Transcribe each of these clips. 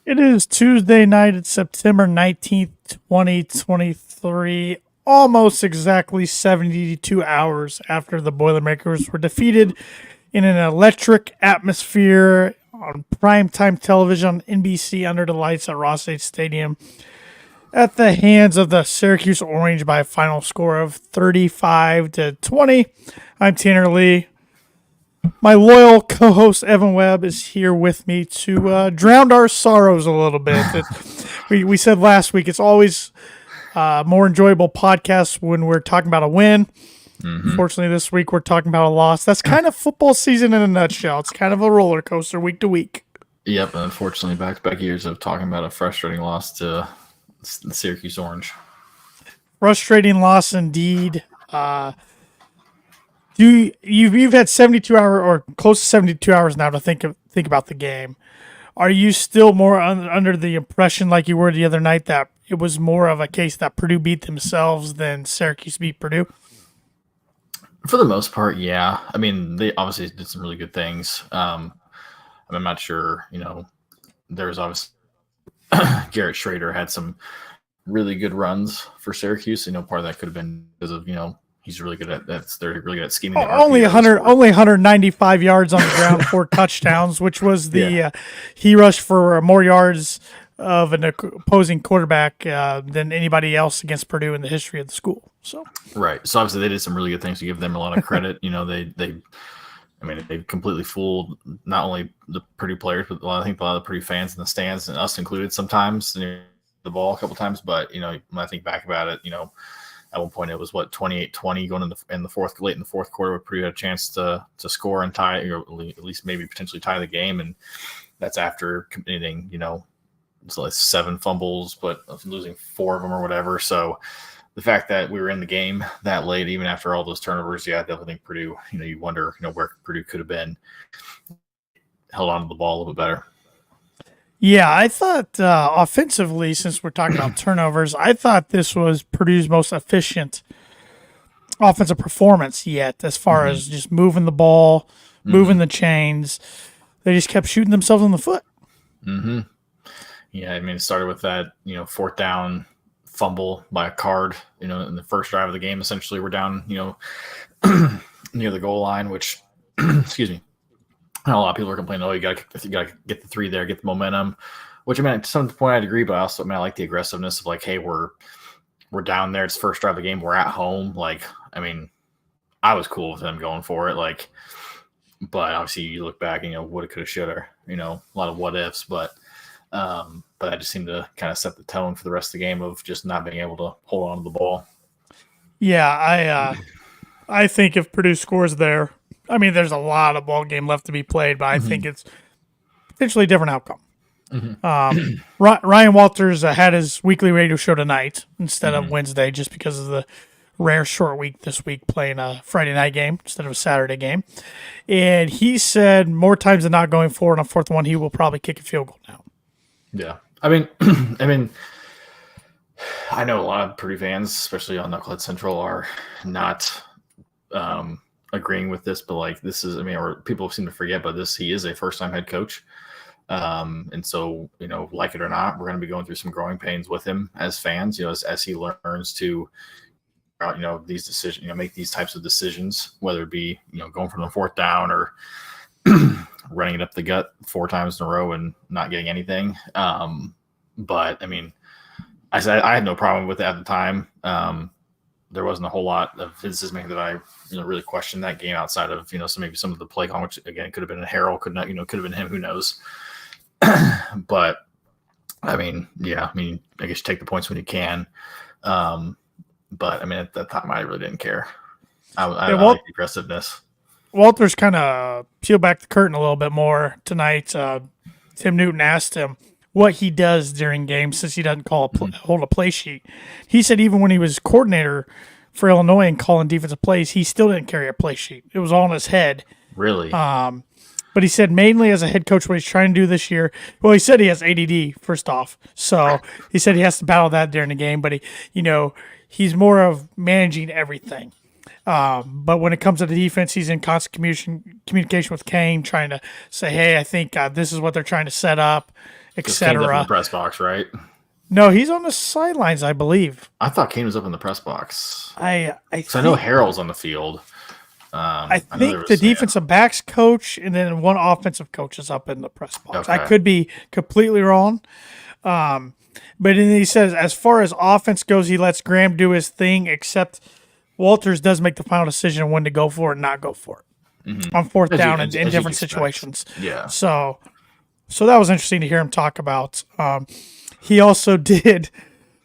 It is Tuesday night. It's September 19th, 2023. Almost exactly 72 hours after the Boilermakers were defeated in an electric atmosphere on primetime television on NBC under the lights at Ross-Age Stadium at the hands of the Syracuse Orange by a final score of 35-20. I'm Tanner Lee. My loyal co-host Evan Webb is here with me to drown our sorrows a little bit. We said last week it's always more enjoyable podcasts when we're talking about a win. Fortunately, this week we're talking about a loss. That's kind of football season in a nutshell. It's kind of a roller coaster week to week. Yep, unfortunately, back-to-back years of talking about a frustrating loss to the Syracuse Orange. Frustrating loss indeed. You've had 72 hours or close to 72 hours now to think about the game. Are you still more under the impression, like you were the other night, that it was more of a case that Purdue beat themselves than Syracuse beat Purdue? For the most part, yeah. I mean, they obviously did some really good things. I'm not sure, there was obviously Garrett Schrader had some really good runs for Syracuse. Part of that could have been because of, he's really good at that. They're really good at scheming. Only 195 yards on the ground, 4 touchdowns, which was he rushed for more yards of an opposing quarterback than anybody else against Purdue in the history of the school. So right. So obviously they did some really good things to give them a lot of credit. They completely fooled not only the Purdue players, but I think a lot of the Purdue fans in the stands, and us included sometimes, the ball a couple times. But, when I think back about it, at one point it was 28-20 going late in the fourth quarter, where Purdue had a chance to score and tie, or at least maybe potentially tie the game. And that's after committing, it's like 7 fumbles, but losing 4 of them or whatever. So the fact that we were in the game that late, even after all those turnovers, I definitely think Purdue, you wonder, where Purdue could have been held on to the ball a little bit better. Yeah, I thought offensively, since we're talking about turnovers, I thought this was Purdue's most efficient offensive performance yet, as far as just moving the ball, moving the chains. They just kept shooting themselves in the foot. Mm-hmm. Yeah, it started with that, 4th down fumble by a card, in the first drive of the game. Essentially, we're down, near the goal line, which, excuse me, a lot of people are complaining, you got to get the 3 there, get the momentum, which, to some point I'd agree, but I also, I like the aggressiveness of hey, we're down there. It's the first drive of the game. We're at home. I was cool with them going for it. But obviously you look back and, woulda, coulda, shoulda, a lot of what ifs, but that just seemed to kind of set the tone for the rest of the game of just not being able to hold on to the ball. Yeah, I think if Purdue scores there, there's a lot of ball game left to be played, but I think it's potentially a different outcome. Ryan Walters had his weekly radio show tonight instead of Wednesday, just because of the rare short week this week, playing a Friday night game instead of a Saturday game. And he said more times than not going forward on 4th one, he will probably kick a field goal now. Yeah. I know a lot of Purdue fans, especially on Knucklehead Central, are not agreeing with this, but this is, or people seem to forget, but he is a first-time head coach. And so, like it or not, we're going to be going through some growing pains with him as fans, as he learns to, these decisions, make these types of decisions, whether it be, going from the 4th down or running it up the gut 4 times in a row and not getting anything. But I said I had no problem with it at the time. There wasn't a whole lot of decision making that I, really questioned that game outside of, maybe some of the play calling, which again could have been a Harrell, could not, could have been him, who knows. But I guess you take the points when you can. But at that time I really didn't care. I like the aggressiveness. Walters kind of peeled back the curtain a little bit more tonight. Tim Newton asked him what he does during games since he doesn't hold a play sheet. He said even when he was coordinator for Illinois and calling defensive plays, he still didn't carry a play sheet. It was all in his head. Really? But he said mainly as a head coach, what he's trying to do this year, well, he said he has ADD, first off. So he said he has to battle that during the game, but he's more of managing everything. But when it comes to the defense, he's in constant communication with Kane, trying to say, hey, I think this is what they're trying to set up. Because Kane's up in the etc. press box, right? No, he's on the sidelines, I believe. I thought Kane was up in the press box. I So I know Harrell's on the field. I I know there think was, the defensive backs coach and then one offensive coach is up in the press box. I Okay. could be completely wrong. But then he says, as far as offense goes, he lets Graham do his thing, except Walters does make the final decision when to go for it and not go for it on fourth As you- down as in you'd different expect. situations. Yeah. So that was interesting to hear him talk about. He also did,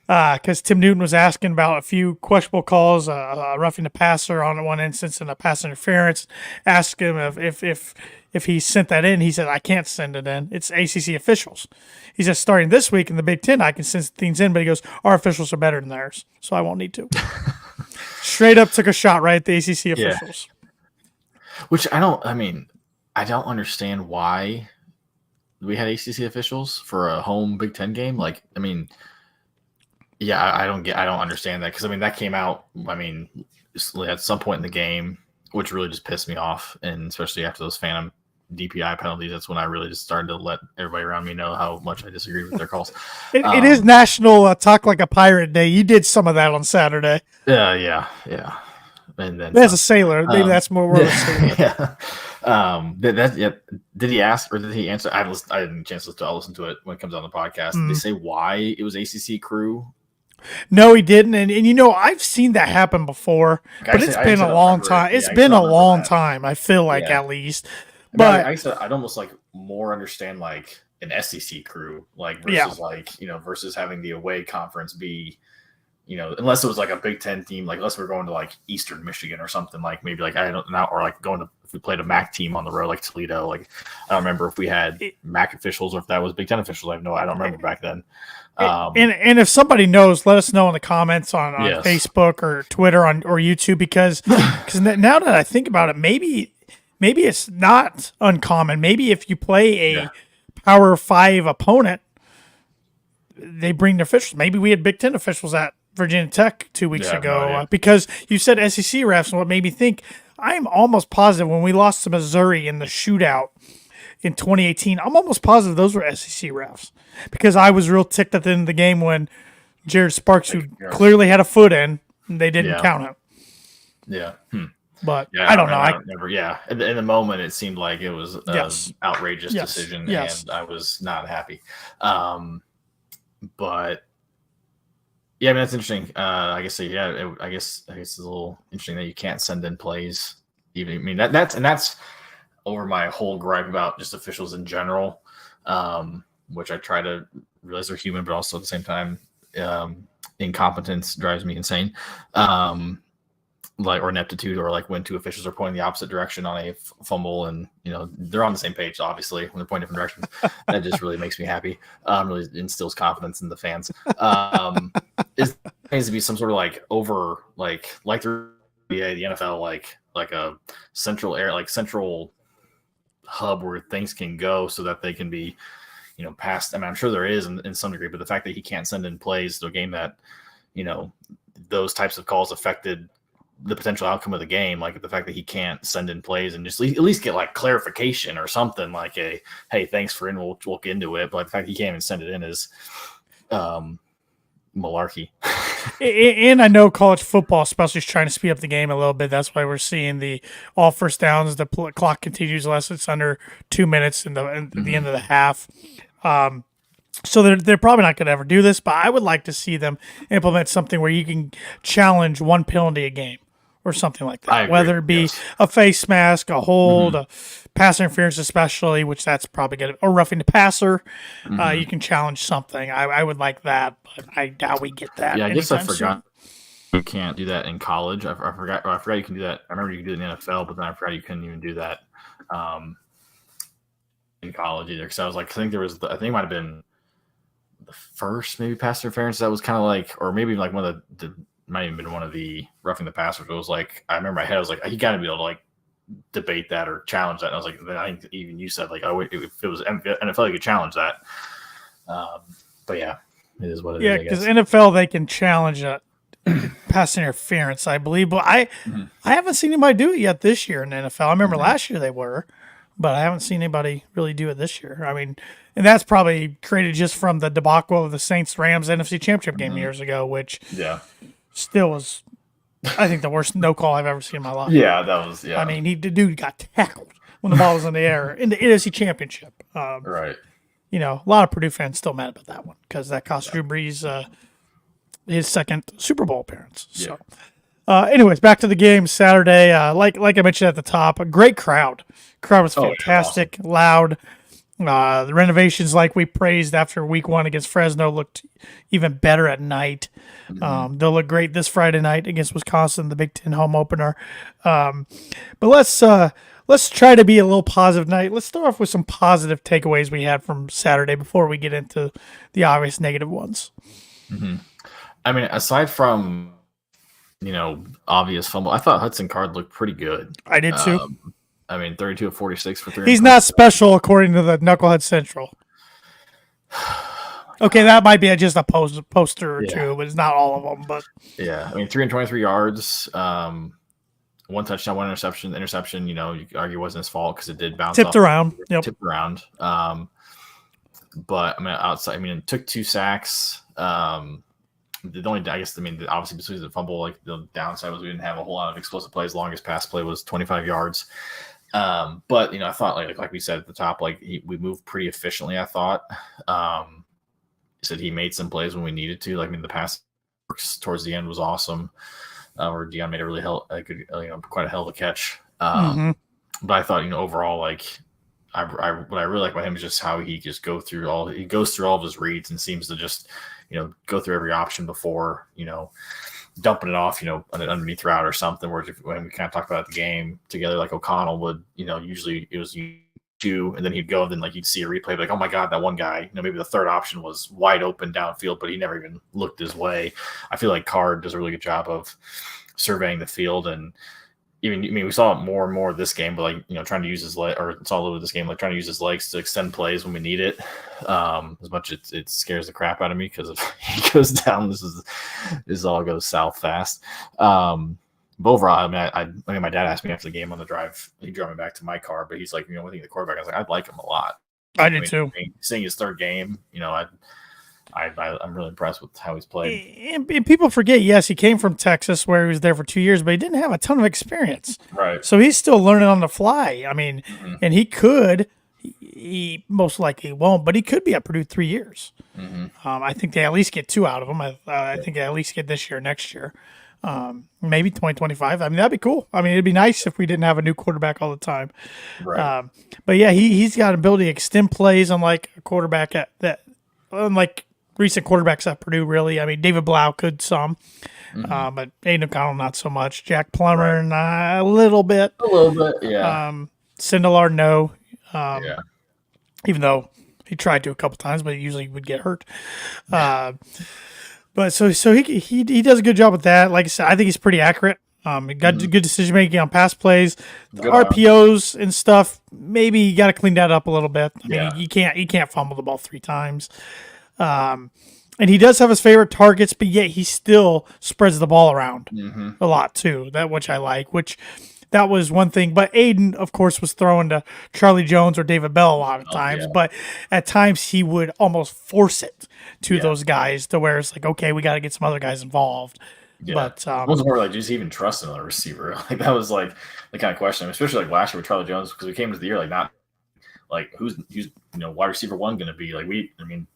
because Tim Newton was asking about a few questionable calls, roughing the passer on one instance and a pass interference. Asked him if he sent that in. He said, I can't send it in. It's ACC officials. He says, starting this week in the Big Ten, I can send things in, but he goes, our officials are better than theirs, so I won't need to. Straight up took a shot right at the ACC officials. Which I don't understand why we had ACC officials for a home Big Ten game. Like, I mean, yeah, I don't understand that. Because, I mean, that came out, at some point in the game, which really just pissed me off. And especially after those phantom DPI penalties, that's when I really just started to let everybody around me know how much I disagree with their calls. It is National Talk Like a Pirate Day. You did some of that on Saturday. Yeah. And then As a sailor, maybe that's more of a sailor. Yeah. Did he ask or did he answer? I didn't chance to listen to it when it comes on the podcast. Did they say why it was ACC crew? No, he didn't. And I've seen that happen before, but it's been a long time. It's been a long time, I feel like, at least. But I'd almost like more understand like an SEC crew, like versus versus having the away conference be, unless it was like a Big Ten team, like unless we're going to like Eastern Michigan or something, like maybe like I don't know, or like if we played a MAC team on the road, like Toledo, like I don't remember if we had MAC officials or if that was Big Ten officials. I don't remember back then. And if somebody knows, let us know in the comments on Yes. Facebook or Twitter or YouTube, because now that I think about it, maybe it's not uncommon. Maybe if you play a Power 5 opponent, they bring the officials. Maybe we had Big Ten officials at Virginia Tech 2 weeks ago, because you said SEC refs, and what made me think, I'm almost positive when we lost to Missouri in the shootout in 2018, I'm almost positive those were SEC refs, because I was real ticked at the end of the game when Jared Sparks, who clearly had a foot in, they didn't count him. Yeah. But I don't know. In the moment, it seemed like it was an outrageous decision, Yes. and I was not happy. But yeah, I mean, that's interesting. I guess it's a little interesting that you can't send in plays. Even, I mean, that's over my whole gripe about just officials in general, which I try to realize they're human, but also at the same time, incompetence drives me insane. Or ineptitude, or like when two officials are pointing the opposite direction on a fumble, and they're on the same page, obviously, when they're pointing different directions. That just really makes me happy. Really instills confidence in the fans. It needs to be some sort of like over the NFL, like a central area, like central hub where things can go so that they can be passed. I mean, I'm sure there is in some degree, but the fact that he can't send in plays to a game that those types of calls affected the potential outcome of the game, like the fact that he can't send in plays and just at least get like clarification or something, like hey, thanks for in, we'll look into it. But the fact that he can't even send it in is malarkey. And I know college football especially is trying to speed up the game a little bit. That's why we're seeing all first downs, the clock continues unless it's under 2 minutes at the end of the half. So they're probably not going to ever do this, but I would like to see them implement something where you can challenge one penalty a game or something like that. Whether it be a face mask, a hold, a pass interference especially, which that's probably good, or roughing the passer. You can challenge something. I would like that, but I doubt we get that. Yeah, I guess I soon. forgot. You can't do that in college. I forgot you can do that. I remember you could do it in the NFL, but then I forgot you couldn't even do that in college either. Because I was like, I think it might have been the first maybe pass interference that was kind of like, or maybe like one of the might have been one of the roughing the passer. It was like, I remember my head, I was like, you got to be able to like debate that or challenge that. And I was like, then I think even you said like, oh, if it was NFL, you could challenge that. But yeah, it is what it is. Yeah, because NFL, they can challenge a pass interference, I believe. But I haven't seen anybody do it yet this year in the NFL. I remember last year they were. but I haven't seen anybody really do it this year. I mean, and that's probably created just from the debacle of the Saints-Rams NFC Championship game years ago, which still was, I think, the worst no call I've ever seen in my life. Yeah, that was, I mean, the dude got tackled when the ball was in the air in the NFC Championship. Right. You know, a lot of Purdue fans still mad about that one because that cost Drew Brees his second Super Bowl appearance. So, anyways, back to the game Saturday. Like I mentioned at the top, a great crowd. Crowd was fantastic, awesome. loud. The renovations, like we praised after week 1 against Fresno, looked even better at night. They'll look great this Friday night against Wisconsin, the Big Ten home opener. But let's try to be a little positive night. Let's start off with some positive takeaways we had from Saturday before we get into the obvious negative ones. I mean, aside from, obvious fumble, I thought Hudson Card looked pretty good. I did too. I mean, 32 of 46 for 3. He's not special according to the Knucklehead Central. Okay, that might be just a poster or two, but it's not all of them. But yeah, I mean, 323 yards, 1 touchdown, 1 interception. The interception, you could argue wasn't his fault because it did bounce tipped around. Yep. Tipped around. But I mean, outside, it took 2 sacks. Obviously, besides the fumble, like the downside was we didn't have a whole lot of explosive plays. Longest pass play was 25 yards. But I thought like we said at the top, like we moved pretty efficiently. I thought. Said he made some plays when we needed to. Like, the pass towards the end was awesome. Where Dion made a really quite a hell of a catch. But I thought, overall, like what I really like about him is just how he just goes through all of his reads and seems to just, go through every option before, dumping it off, an underneath route or something. Where when we kind of talked about the game together, like O'Connell would, usually it was 2, and then he'd go, and then like you'd see a replay, like, oh my God, that one guy, maybe the third option was wide open downfield, but he never even looked his way. I feel like Card does a really good job of surveying the field, and even, we saw it more and more this game, but like, trying to use his leg, or it's all over this game, like trying to use his legs to extend plays when we need it. As much it scares the crap out of me because if he goes down, this all goes south fast. But overall, my dad asked me after the game on the drive. He drove me back to my car, but he's like, what do you think of the quarterback? I was like, I'd like him a lot. I did too. Seeing his third game, I'm really impressed with how he's played. And people forget, yes, he came from Texas where he was there for 2 years, but he didn't have a ton of experience. Right. So he's still learning on the fly. I mean, and he most likely won't, but he could be at Purdue 3 years. I think they at least get 2 out of him. I think they at least get this year, next year. Maybe 2025. I mean, that'd be cool. I mean, it'd be nice if we didn't have a new quarterback all the time. Right. But yeah, he's got an ability to extend plays unlike a quarterback unlike recent quarterbacks at Purdue, really. I mean, David Blau could some, but Aiden O'Connell not so much. Jack Plummer, a little bit. Yeah. Sindelar, no. Even though he tried to a couple times, but he usually would get hurt. But so he does a good job with that. Like I said, I think he's pretty accurate. He got good decision making on pass plays, the RPOs and stuff. Maybe you got to clean that up a little bit. I mean, you can't fumble the ball 3 times. And he does have his favorite targets, but yet he still spreads the ball around a lot too. Which I like. That was one thing. But Aiden, of course, was throwing to Charlie Jones or David Bell a lot of times. But at times he would almost force it to those guys to where it's like, okay, we got to get some other guys involved. Yeah. But it was more like, just even trust another receiver. Like, that was like the kind of question, especially like last year with Charlie Jones, because we came into the year like not like who's wide receiver 1 going to be. Like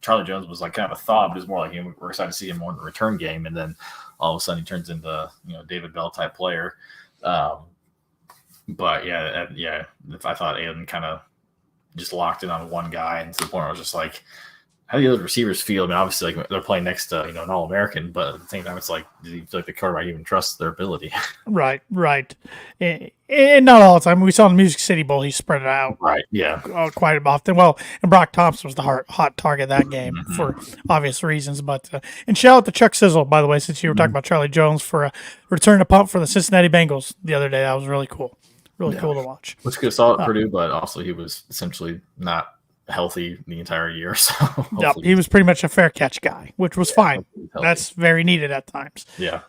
Charlie Jones was like kind of a thought, but it was more like, we're excited to see him more in the return game, and then all of a sudden he turns into David Bell type player. But I thought Aiden kind of just locked in on one guy, and to the point where I was just like, how do the other receivers feel? I mean, obviously, like they're playing next to an All-American, but at the same time, it's like, do you feel like the quarterback even trusts their ability? Right. And not all the time. We saw in the Music City Bowl, he spread it out. Right. Yeah. Quite often. Well, and Brock Thompson was the hot target that game for obvious reasons. But and shout out to Chuck Sizzle, by the way, since you were talking about Charlie Jones for returning a punt for the Cincinnati Bengals the other day. That was really cool. Really cool to watch. Which could have saw at Purdue, but also he was essentially not healthy the entire year. So yep, he was pretty much a fair catch guy, which was fine. That's very needed at times. Yeah.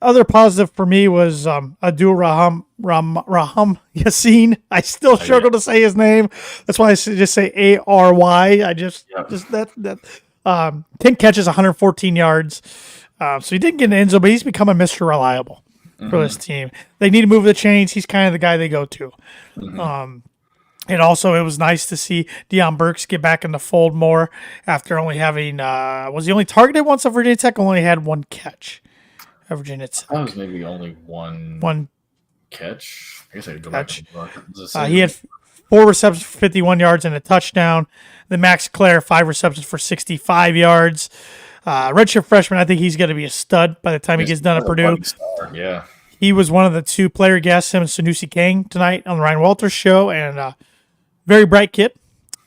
other positive for me was Abdul Raham Yassin. I still struggle Yeah. to say his name. That's why I just say Ary. I just Yep. 10 catches, 114 yards. So he didn't get an end zone, but he's becoming Mr. Reliable for this team. They need to move the chains. He's kind of the guy they go to. And also, it was nice to see Deion Burks get back in the fold more after only having was he only targeted once at Virginia Tech? Only had one catch at Virginia Tech. That was maybe only one catch. I guess I could go back and look. He had 4 receptions for 51 yards and a touchdown. Then Max Clare, 5 receptions for 65 yards. Redshirt freshman, I think he's going to be a stud by the time he gets done at Purdue. Yeah. He was one of the 2 player guests, him and Sanusi Kang, tonight on the Ryan Walters show, and very bright kid,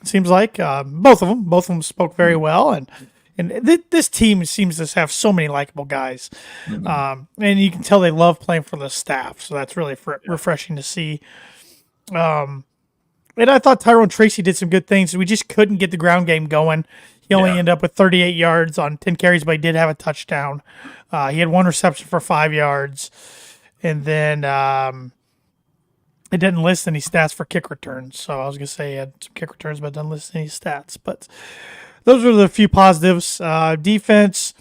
it seems like. Both of them spoke very well, and this team seems to have so many likable guys. And you can tell they love playing for the staff, so that's really refreshing to see. And I thought Tyrone Tracy did some good things. We just couldn't get the ground game going. He only ended up with 38 yards on 10 carries, but he did have a touchdown. He had 1 reception for 5 yards. And then it didn't list any stats for kick returns. So I was going to say he had some kick returns, but it doesn't list any stats. But those were the few positives. Defense,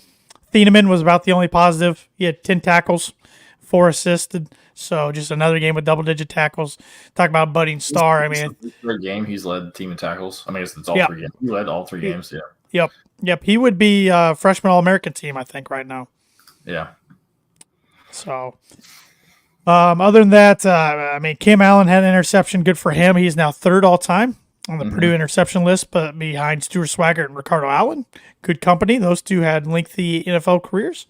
Thieneman was about the only positive. He had 10 tackles, 4 assisted. So just another game with double-digit tackles. Talk about budding star. I mean, third game he's led the team in tackles. I mean, it's all 3 games. He led all 3 games. Yeah. Yep. He would be freshman All-American team, I think, right now. Yeah. So, other than that, I mean, Cam Allen had an interception. Good for him. He's now 3rd all-time on the Purdue interception list, but behind Stuart Swaggart and Ricardo Allen. Good company. Those 2 had lengthy NFL careers.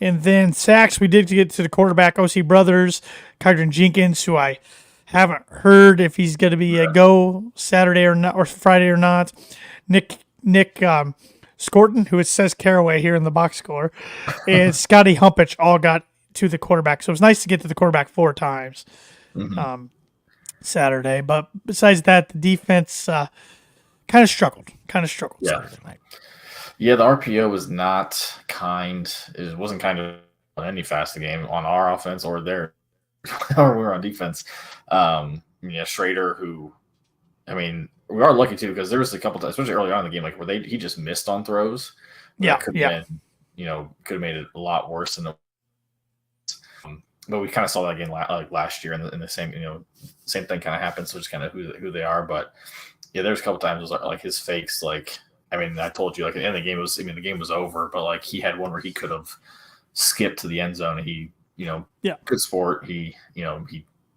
And then sacks, we did get to the quarterback, O.C. Brothers, Kydron Jenkins, who I haven't heard if he's going to be a go Saturday or not, or Friday or not. Nick Scorton, who it says Caraway here in the box score, and Scotty Humpich all got to the quarterback. So it was nice to get to the quarterback 4 times Saturday. But besides that, the defense kind of struggled. Saturday night. Yeah, the RPO was not kind. It wasn't kind of on any fast game on our offense or their, or we were on defense. Schrader, who, I mean, we are lucky too because there was a couple times, especially early on in the game, like where he just missed on throws. Could have made it a lot worse than. But we kind of saw that game last year, in the same same thing kind of happened. So just kind of who they are, but yeah, there's a couple times it was like his fakes, like. I mean, I told you, like, at the end of the game, the game was over, but, like, he had one where he could have skipped to the end zone. And he, good sport. He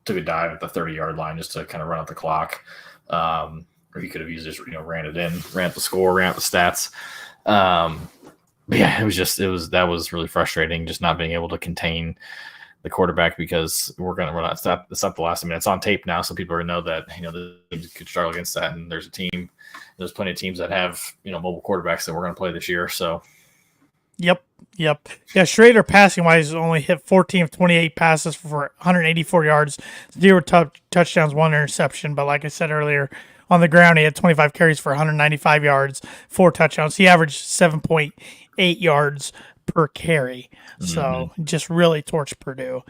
took a dive at the 30-yard line just to kind of run out the clock. Or he could have used just, ran it in, ran up the score, ran up the stats. But yeah, that was really frustrating, just not being able to contain the quarterback because it's not the last. I mean, it's on tape now, so people already know that, they could struggle against that. And there's plenty of teams that have, mobile quarterbacks that we're going to play this year. So, yep. Yeah, Schrader passing wise only hit 14 of 28 passes for 184 yards, 0 touchdowns, 1 interception. But like I said earlier, on the ground he had 25 carries for 195 yards, 4 touchdowns. He averaged 7.8 yards per carry. So just really torched Purdue.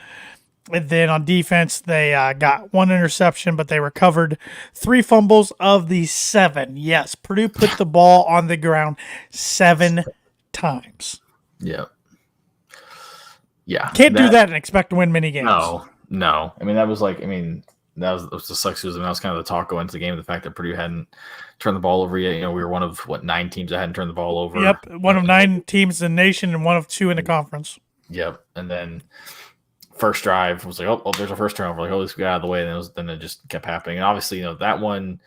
And then on defense, they got 1 interception, but they recovered 3 fumbles of the 7. Yes, Purdue put the ball on the ground 7 times. Yeah. Can't do that and expect to win many games. No. I mean, that was the sucks. That was kind of the talk going into the game. The fact that Purdue hadn't turned the ball over yet. We were one of 9 teams that hadn't turned the ball over. Yep, one of 9 teams in the nation and one of 2 in the conference. Yep, and then. First drive was like, oh, there's our first turnover. Like, at least we got out of the way. And then it just kept happening. And obviously, that one,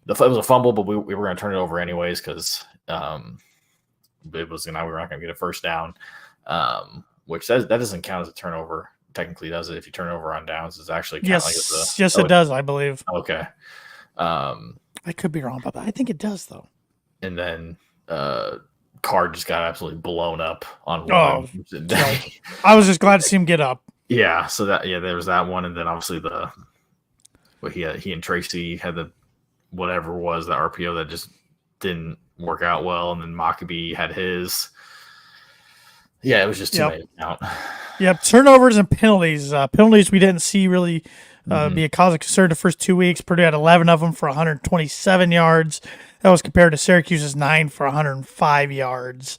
it was a fumble, but we were going to turn it over anyways because it was we were not going to get a first down, which that doesn't count as a turnover. Technically, does it? If you turn over on downs, it's actually count yes, it does. I believe. Okay. I could be wrong about that. I think it does though. And then Card just got absolutely blown up on one. I was just glad to see him get up. Yeah, so there was that one, and then obviously he and Tracy had the whatever was the RPO that just didn't work out well, and then Maccabee had his. Yeah, it was just too Yep. many to count. Yep. Turnovers and penalties. Penalties we didn't see really Mhm. be a cause of concern the first 2 weeks. Purdue had 11 of them for 127 yards. That was compared to Syracuse's 9 for 105 yards.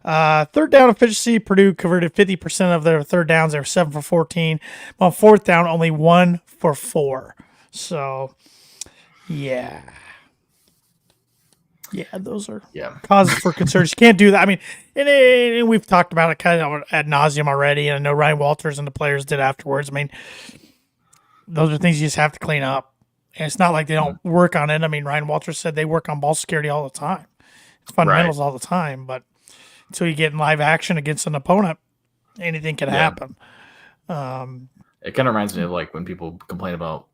Third down efficiency, Purdue converted 50% of their third downs. They were 7 for 14. On fourth down, only 1 for 4. So, yeah. Yeah, those are Yeah. causes for concerns. You can't do that. I mean, and we've talked about it kind of ad nauseum already, and I know Ryan Walters and the players did afterwards. I mean, those are things you just have to clean up. And it's not like they don't work on it. I mean, Ryan Walters said they work on ball security all the time. It's fundamentals all the time, but until you get in live action against an opponent, anything can happen. It kind of reminds me of like when people complain about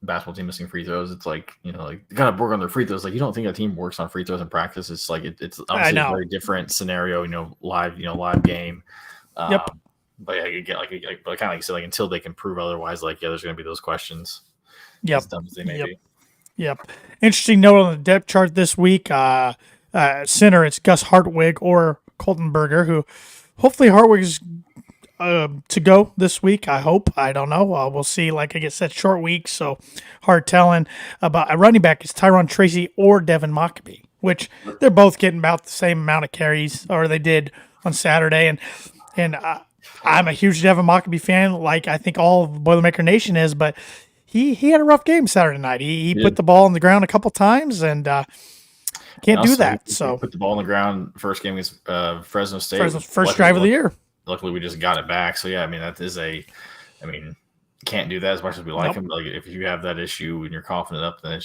basketball team missing free throws. It's like, like they kind of work on their free throws. Like you don't think a team works on free throws in practice. It's like it's obviously a very different scenario. Live game. Yep. But yeah, you get but kind of like you said, like until they can prove otherwise, like there's going to be those questions. Yep. As dumb as they may be. Yep. Interesting note on the depth chart this week. Center, it's Gus Hartwig or Colton Berger, who hopefully Hartwig's to go this week. I hope. I don't know. We'll see. Like I said, short week, so hard telling. About a running back is Tyron Tracy or Devin Mockabee, which they're both getting about the same amount of carries, or they did on Saturday. And I'm a huge Devin Mockabee fan, like I think all of Boilermaker Nation is, but he had a rough game Saturday night. He put the ball on the ground a couple times and can't do that. So put the ball on the ground first game against Fresno State. Fresno's first drive of the year. Luckily, we just got it back. So yeah, I mean that is can't do that as much as we like him. Like if you have that issue and you're confident up, then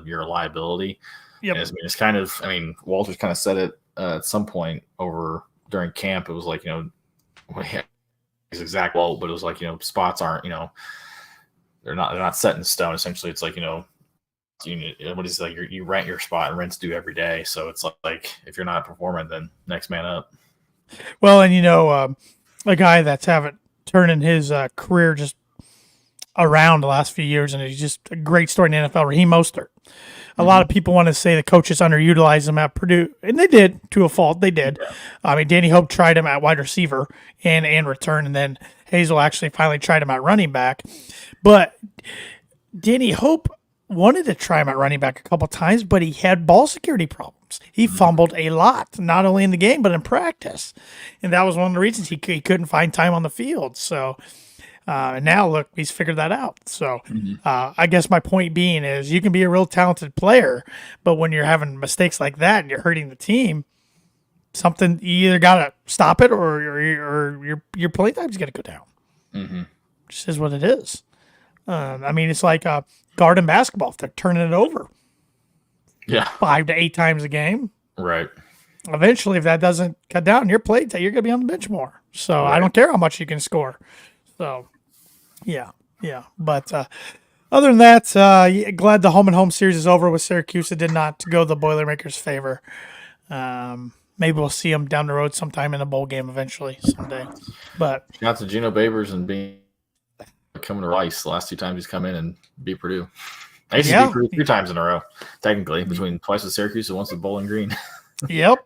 you're a liability. Yep. And it's kind of, Walters kind of said it at some point over during camp. It was like his exact quote, but it was like spots aren't they're not set in stone. Essentially, it's like what is it, like you rent your spot and rents due every day. So it's like if you're not performing, then next man up. Well, and a guy that's turning his career just around the last few years, and he's just a great story in the NFL. Raheem Mostert. A lot of people want to say the coaches underutilized him at Purdue, and they did to a fault. They did. Yeah. I mean, Danny Hope tried him at wide receiver and return, and then Hazel actually finally tried him at running back. But Danny Hope wanted to try him at running back a couple times, but he had ball security problems. He fumbled a lot, not only in the game but in practice, and that was one of the reasons he couldn't find time on the field. So. And now, look, he's figured that out. So I guess my point being is you can be a real talented player, but when you're having mistakes like that and you're hurting the team, you either got to stop it or your play time's going to go down. Mm-hmm. Just is what it is. It's like guard in basketball. If they're turning it over 5 to 8 times a game. Right. Eventually, if that doesn't cut down your play time, you're going to be on the bench more. So I don't care how much you can score. So, yeah. But other than that, glad the home series is over with Syracuse. It did not go the Boilermakers' favor. Maybe we'll see them down the road sometime in a bowl game eventually someday. But shout out to Gino Babers and coming to Rice the last 2 times he's come in and beat Purdue. I used to beat Purdue 3 times in a row, technically, between twice with Syracuse and once with Bowling Green. Yep.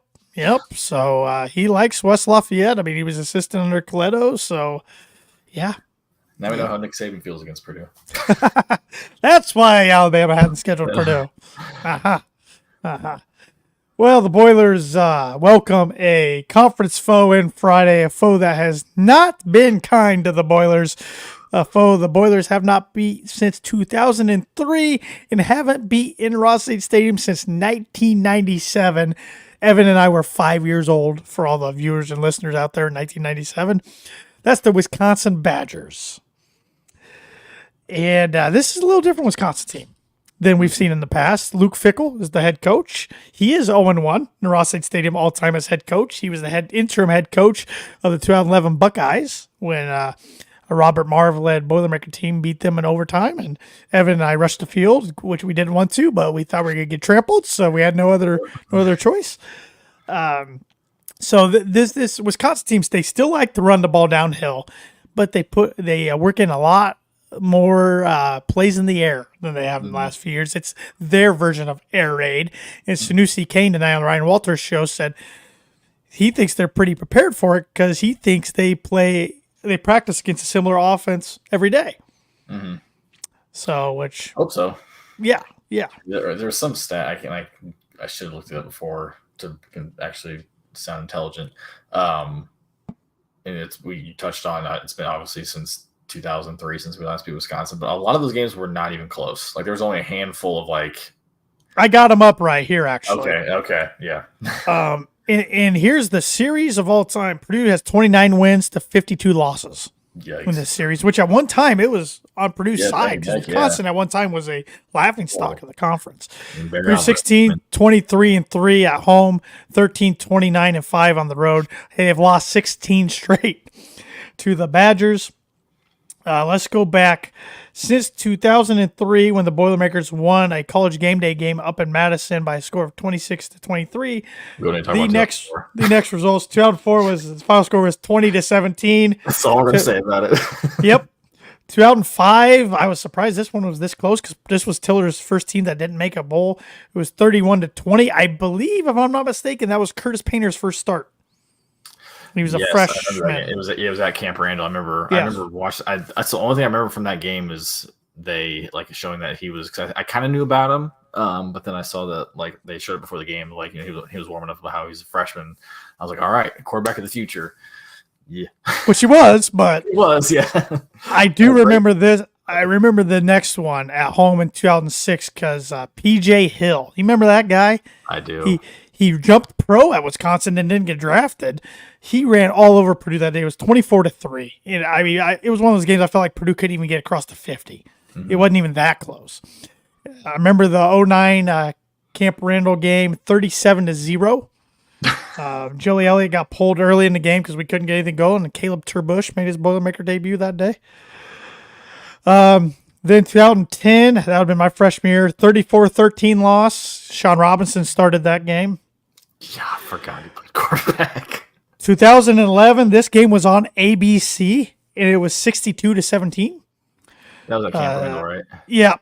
So he likes West Lafayette. I mean, he was assistant under Coletto, so. Yeah. Now we know how Nick Saban feels against Purdue. That's why Alabama hadn't scheduled Purdue. Well, the Boilers welcome a conference foe in Friday, a foe that has not been kind to the Boilers, a foe the Boilers have not beat since 2003 and haven't beat in Ross-Ade Stadium since 1997. Evan and I were 5 years old, for all the viewers and listeners out there in 1997. That's the Wisconsin Badgers. And this is a little different Wisconsin team than we've seen in the past. Luke Fickell is the head coach. He is 0-1 in Ross-Ade Stadium all-time as head coach. He was the interim head coach of the 2011 Buckeyes when a Robert Marv-led Boilermaker team beat them in overtime. And Evan and I rushed the field, which we didn't want to, but we thought we were going to get trampled, so we had no other choice. So this Wisconsin teams, they still like to run the ball downhill, but they work in a lot more plays in the air than they have in the last few years. It's their version of air raid. And Sanusi Kane tonight on Ryan Walters' show said he thinks they're pretty prepared for it because he thinks they practice against a similar offense every day. Mm-hmm. So, which hope so. Yeah. There's some stat I should have looked it up before to actually sound intelligent. And you touched on it's been obviously since 2003 since we last beat Wisconsin, but a lot of those games were not even close. Like there was only a handful of I got them up right here actually. Okay, yeah. And here's the series of all time. Purdue has 29 wins to 52 losses. Yikes. In this series, which at one time it was on Purdue's side because Wisconsin at one time was a laughing stock of the conference. Purdue 16, 23-3 at home, 13, 29-5 on the road. They've lost 16 straight to the Badgers. Let's go back. Since 2003, when the Boilermakers won a college game day game up in Madison by a score of 26-23, the next results 2004 was the final score was 20-17. That's all I'm going to say about it. Yep. 2005, I was surprised this one was this close because this was Tiller's first team that didn't make a bowl. It was 31-20. I believe, if I'm not mistaken, that was Curtis Painter's first start. He was a freshman. It was at Camp Randall. I remember watching. That's the only thing I remember from that game is they showing that he was. Cause I kind of knew about him, but then I saw that they showed it before the game. He was warming up about how he's a freshman. I was like, all right, quarterback of the future. Yeah, which he was, but he was. Yeah, I do remember this. I remember the next one at home in 2006 because PJ Hill. You remember that guy? I do. He jumped pro at Wisconsin and didn't get drafted. He ran all over Purdue that day. It was 24-3. And it was one of those games I felt like Purdue couldn't even get across the 50. Mm-hmm. It wasn't even that close. I remember the 09 Camp Randall game, 37-0. Joey Elliott got pulled early in the game because we couldn't get anything going, and Caleb Turbush made his Boilermaker debut that day. Then 2010, that would have been my freshman year, 34-13 loss. Sean Robinson started that game. Yeah, I forgot he played quarterback. 2011, this game was on ABC, and it was 62-17. That was at Camp Randall, right? Yeah.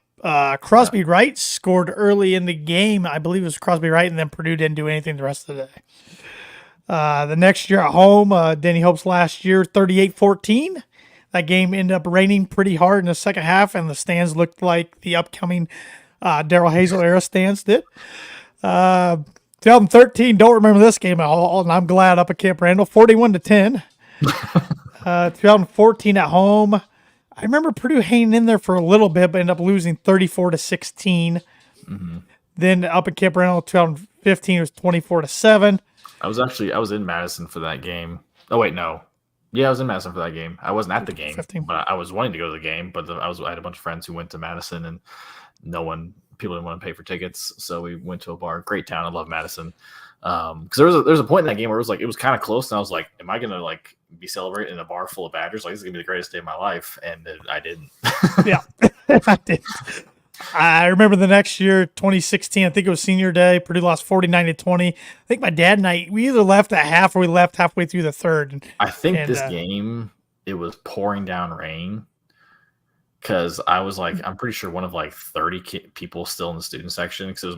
Crosby Wright scored early in the game. I believe it was Crosby Wright, and then Purdue didn't do anything the rest of the day. The next year at home, Denny Hope's last year, 38-14. That game ended up raining pretty hard in the second half, and the stands looked like the upcoming Darrell Hazel era stands did. 2013, don't remember this game at all, and I'm glad up at Camp Randall, 41-10. 2014 at home, I remember Purdue hanging in there for a little bit, but ended up losing 34-16. Mm-hmm. Then up at Camp Randall, 2015 it was 24-7. I was in Madison for that game. Oh wait, no. Yeah, I was in Madison for that game. I wasn't at the game, 15. But I was wanting to go to the game. But I had a bunch of friends who went to Madison, and people didn't want to pay for tickets, so we went to a bar. Great town. I love Madison. Because there was a point in that game where it was kind of close, and I was like, "Am I gonna be celebrating in a bar full of Badgers? This is gonna be the greatest day of my life." And I didn't. Yeah, I did. I remember the next year, 2016, I think it was senior day. Purdue lost 49-20. I think my dad and I, we either left at half or we left halfway through the third. I think this game, it was pouring down rain because I was I'm pretty sure one of 30 people still in the student section because was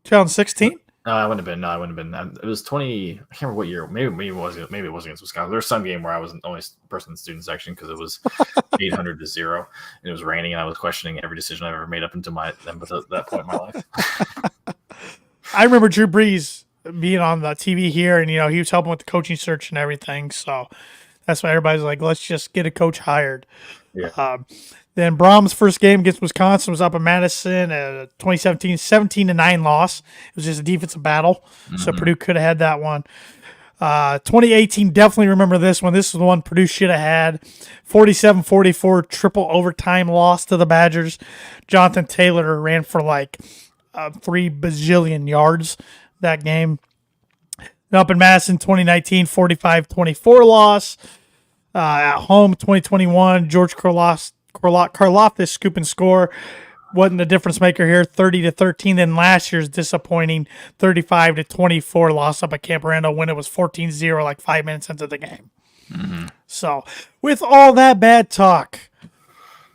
2016? No, I wouldn't have been. It was 20. I can't remember what year. Maybe it wasn't against Wisconsin. There was some game where I was the only person in the student section because it was 800-0 and it was raining, and I was questioning every decision I've ever made up until that point in my life. I remember Drew Brees being on the TV here, and he was helping with the coaching search and everything. So that's why everybody's like, let's just get a coach hired. Yeah. Then Brahms' first game against Wisconsin was up in Madison, 2017, 17-9 loss. It was just a defensive battle, so Purdue could have had that one. 2018, definitely remember this one. This is the one Purdue should have had. 47-44 triple overtime loss to the Badgers. Jonathan Taylor ran for 3 bazillion yards that game. And up in Madison, 2019, 45-24 loss. At home, 2021, George Karlaftis scoop and score wasn't the difference maker here, 30-13. Then last year's disappointing 35-24 loss up at Camp Randall when it was 14-0 5 minutes into the game. Mm-hmm. So with all that bad talk,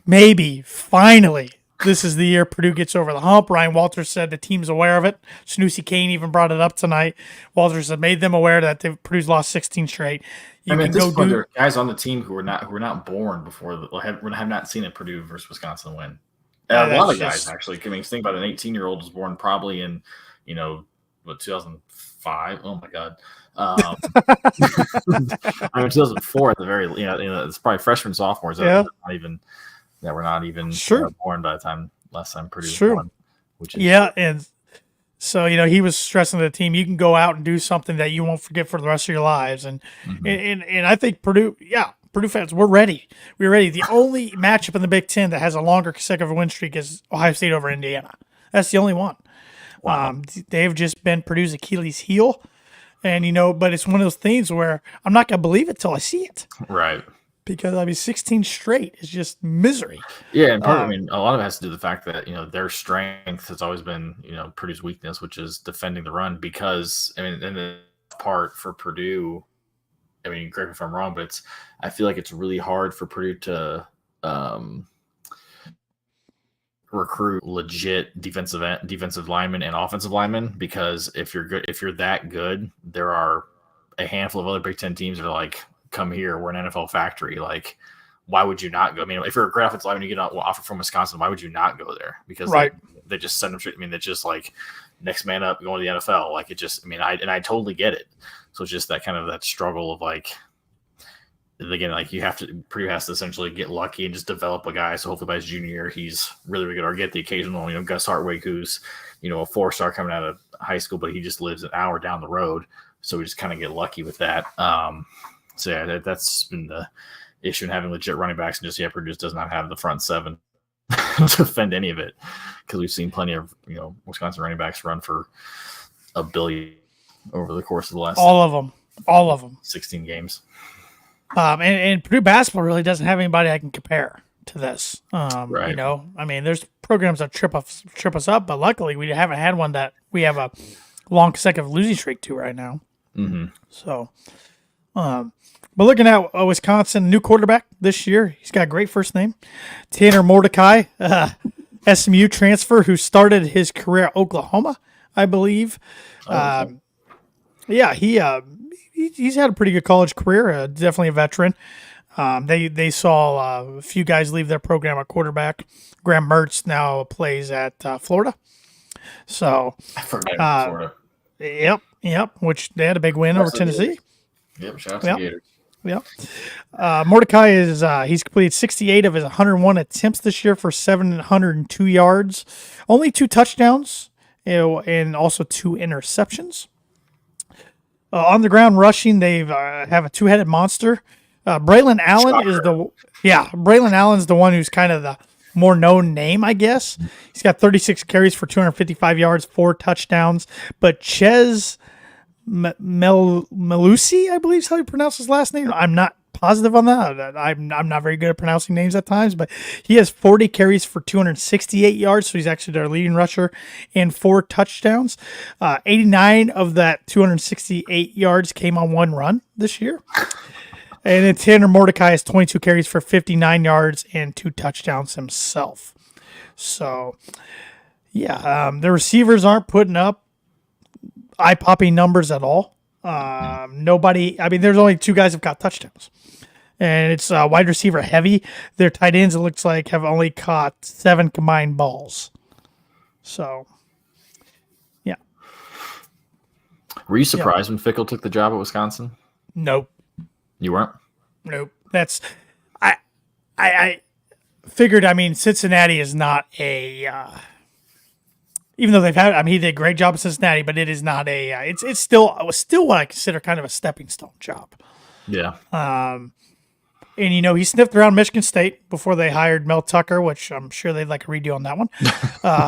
maybe finally this is the year Purdue gets over the hump. Ryan Walters said the team's aware of it. Snoozy Kane even brought it up tonight. Walters had made them aware that Purdue's lost 16 straight. At this point, there are guys on the team who were not born before have not seen a Purdue versus Wisconsin win. A lot of guys actually. I mean, think about an 18-year-old was born probably in 2005. Oh my God. I mean, 2004 at the very, it's probably freshmen, sophomores that were not even born by the time last time Purdue won. And so he was stressing to the team, you can go out and do something that you won't forget for the rest of your lives, and I think Purdue fans, we're ready. We're ready. The only matchup in the Big Ten that has a longer consecutive win streak is Ohio State over Indiana. That's the only one. Wow. They've just been Purdue's Achilles heel. And, but it's one of those things where I'm not going to believe it till I see it. Right. Because, 16 straight is just misery. Yeah, and a lot of it has to do with the fact that, their strength has always been, Purdue's weakness, which is defending the run. Because, and the part for Purdue, correct me if I'm wrong, but I feel like it's really hard for Purdue to recruit legit defensive linemen and offensive linemen, because if you're that good, there are a handful of other Big Ten teams that are like, come here, we're an NFL factory. Like, why would you not go? If you're a great offensive lineman, you get an offer from Wisconsin, why would you not go there? Because they just send them straight. They're just like next man up, going to the NFL. Like, it just, I totally get it. So it's just that kind of that struggle of like, again, like Purdue has to essentially get lucky and just develop a guy. So hopefully by his junior year, he's really, really good, or get the occasional, Gus Hartwig, who's, a 4-star coming out of high school, but he just lives an hour down the road. So we just kind of get lucky with that. So yeah, that's been the issue in having legit running backs, and just, Purdue just does not have the front seven to defend any of it, because we've seen plenty of, Wisconsin running backs run for $1 billion over the course of the last all of them 16 games. And Purdue basketball really doesn't have anybody I can compare to this. Right. There's programs that trip us up, but luckily we haven't had one that we have a long consecutive losing streak to right now. Mm-hmm. So, but looking at Wisconsin, new quarterback this year, he's got a great first name, Tanner Mordecai, SMU transfer who started his career at Oklahoma, I believe. He's had a pretty good college career. Definitely a veteran. They saw a few guys leave their program at quarterback. Graham Mertz now plays at Florida. So, I forgot Florida. Yep. Which they had a big win over Tennessee. Yep. Shout out to the Gators. Yep. Mordecai he's completed 68 of his 101 attempts this year for 702 yards, only 2 touchdowns, and also 2 interceptions. On the ground rushing, they have a 2-headed monster. Braylon Allen Braylon Allen's the one who's kind of the more known name, I guess. He's got 36 carries for 255 yards, 4 touchdowns. But Ches Melusi, I believe is how you pronounce his last name. I'm not positive on that. I'm not very good at pronouncing names at times, but he has 40 carries for 268 yards, so he's actually their leading rusher, and 4 touchdowns. 89 of that 268 yards came on one run this year. And then Tanner Mordecai has 22 carries for 59 yards and 2 touchdowns himself. So, the receivers aren't putting up eye-popping numbers at all. There's only 2 guys who've got touchdowns. And it's wide receiver heavy. Their tight ends, it looks like, have only caught 7 combined balls. So, yeah. Were you surprised when Fickle took the job at Wisconsin? Nope. You weren't? Nope. That's I figured. Cincinnati is not a. Even though he did a great job at Cincinnati, but it is not a. It's still what I consider kind of a stepping stone job. Yeah. And he sniffed around Michigan State before they hired Mel Tucker, which I'm sure they'd like a redo on that one,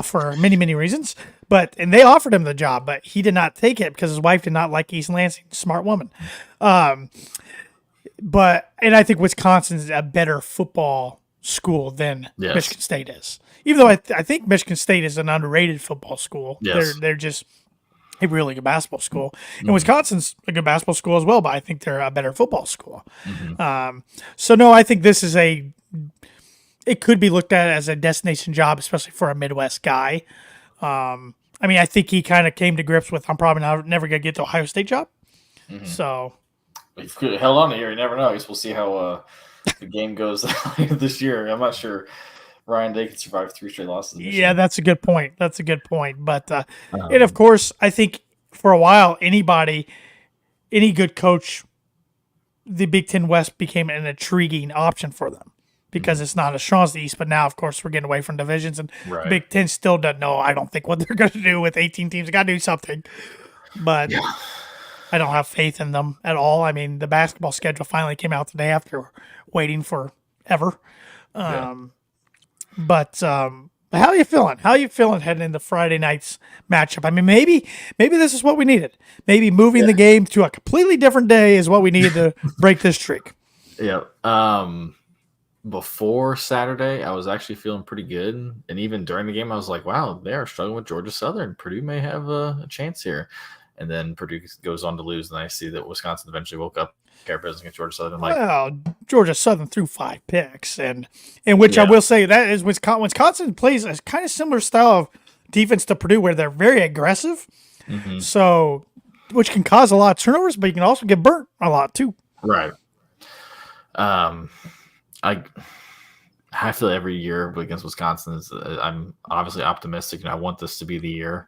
for many, many reasons. And they offered him the job, but he did not take it because his wife did not like East Lansing, smart woman. And I think Wisconsin's a better football school than Michigan State is. Even though I think Michigan State is an underrated football school. Yes. They're just a really good basketball school. And Wisconsin's a good basketball school as well, but I think they're a better football school. Mm-hmm. So, no, I think this is a it could be looked at as a destination job, especially for a Midwest guy. I mean, I think he kind of came to grips with, I'm probably never going to get the Ohio State job. Mm-hmm. So He could have held on to here. You never know. I guess we'll see how the game goes this year. I'm not sure Ryan Day can survive 3 straight losses. yeah, that's a good point. But, and of Um, course, I think for a while, any good coach, the Big Ten West became an intriguing option for them because it's not as strong as the East. But now, of course, we're getting away from divisions, and Right. Big Ten still doesn't know, I don't think, what they're going to do with 18 teams. They got to do something. But Yeah. I don't have faith in them at all. I mean, the basketball schedule finally came out today after waiting forever. But how are you feeling? How are you feeling heading into Friday night's matchup? I mean, maybe this is what we needed. Maybe moving the game to a completely different day is what we needed to break this streak. Yeah. Before Saturday, I was actually feeling pretty good, and even during the game, I was like, "Wow, they are struggling with Georgia Southern. Purdue may have a chance here." And then Purdue goes on to lose, and I see that Wisconsin eventually woke up, care business against Georgia Southern. I'm like, Well, Georgia Southern threw 5 picks, and in which I will say that is Wisconsin plays a kind of similar style of defense to Purdue, where they're very aggressive. mm-hmm. So, which can cause a lot of turnovers, but you can also get burnt a lot too. Right. I feel every year against Wisconsin I'm obviously optimistic, and I want this to be the year,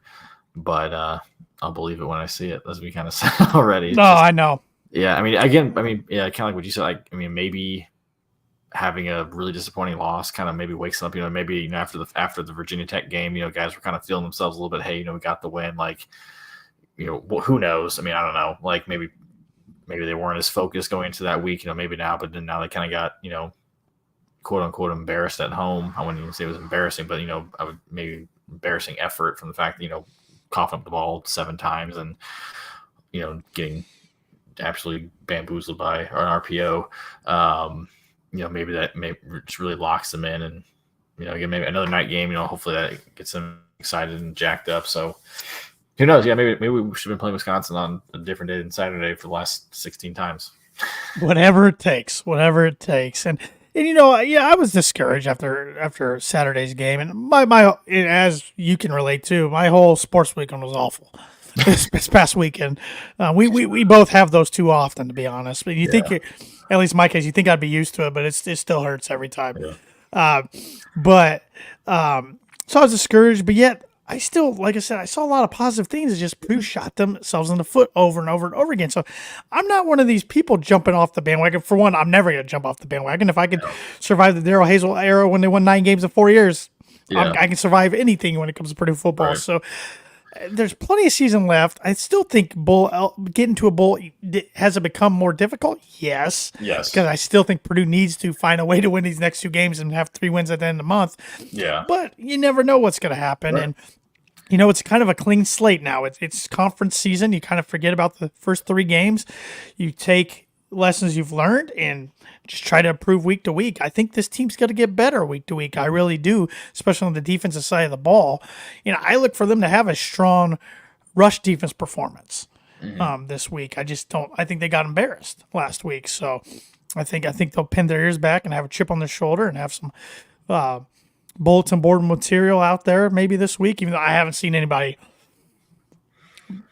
but I'll believe it when I see it, as we kind of said already. I know. Yeah, yeah, kind of like what you said. I mean, maybe having a really disappointing loss kind of maybe wakes up. Maybe after the Virginia Tech game, guys were kind of feeling themselves a little bit. Hey, we got the win. Like, who knows? I mean, I don't know. Like maybe they weren't as focused going into that week. Maybe now, but then now they kind of got quote unquote embarrassed at home. I wouldn't even say it was embarrassing, but I would maybe embarrassing effort from the fact that coughing up the ball 7 times and getting absolutely bamboozled by an RPO. Maybe that just really locks them in, and again, maybe another night game. Hopefully that gets them excited and jacked up. So who knows? Yeah, maybe we should have been playing Wisconsin on a different day than Saturday for the last 16 times. Whatever it takes. And I was discouraged after Saturday's game, and my as you can relate to, my whole sports weekend was awful. This past weekend, we both have those too often, to be honest. But you think, at least in my case, you think I'd be used to it, but it still hurts every time. Yeah. So I was discouraged, but yet I still, like I said, I saw a lot of positive things. It's just Purdue shot themselves in the foot over and over and over again. So I'm not one of these people jumping off the bandwagon. For one, I'm never going to jump off the bandwagon. If I could survive the Darrell Hazel era when they won 9 games in 4 years, I can survive anything when it comes to Purdue football. Right. So there's plenty of season left. I still think getting to a bowl, has it become more difficult? Yes. Because I still think Purdue needs to find a way to win these next 2 games and have 3 wins at the end of the month. Yeah. But you never know what's going to happen. Right. And it's kind of a clean slate now. It's conference season. You kind of forget about the first 3 games. You take lessons you've learned and just try to improve week to week. I think this team's going to get better week to week. I really do, especially on the defensive side of the ball. I look for them to have a strong rush defense performance this week. I just don't. I think they got embarrassed last week, so I think they'll pin their ears back and have a chip on their shoulder and have some bulletin board material out there maybe this week. Even though I haven't seen anybody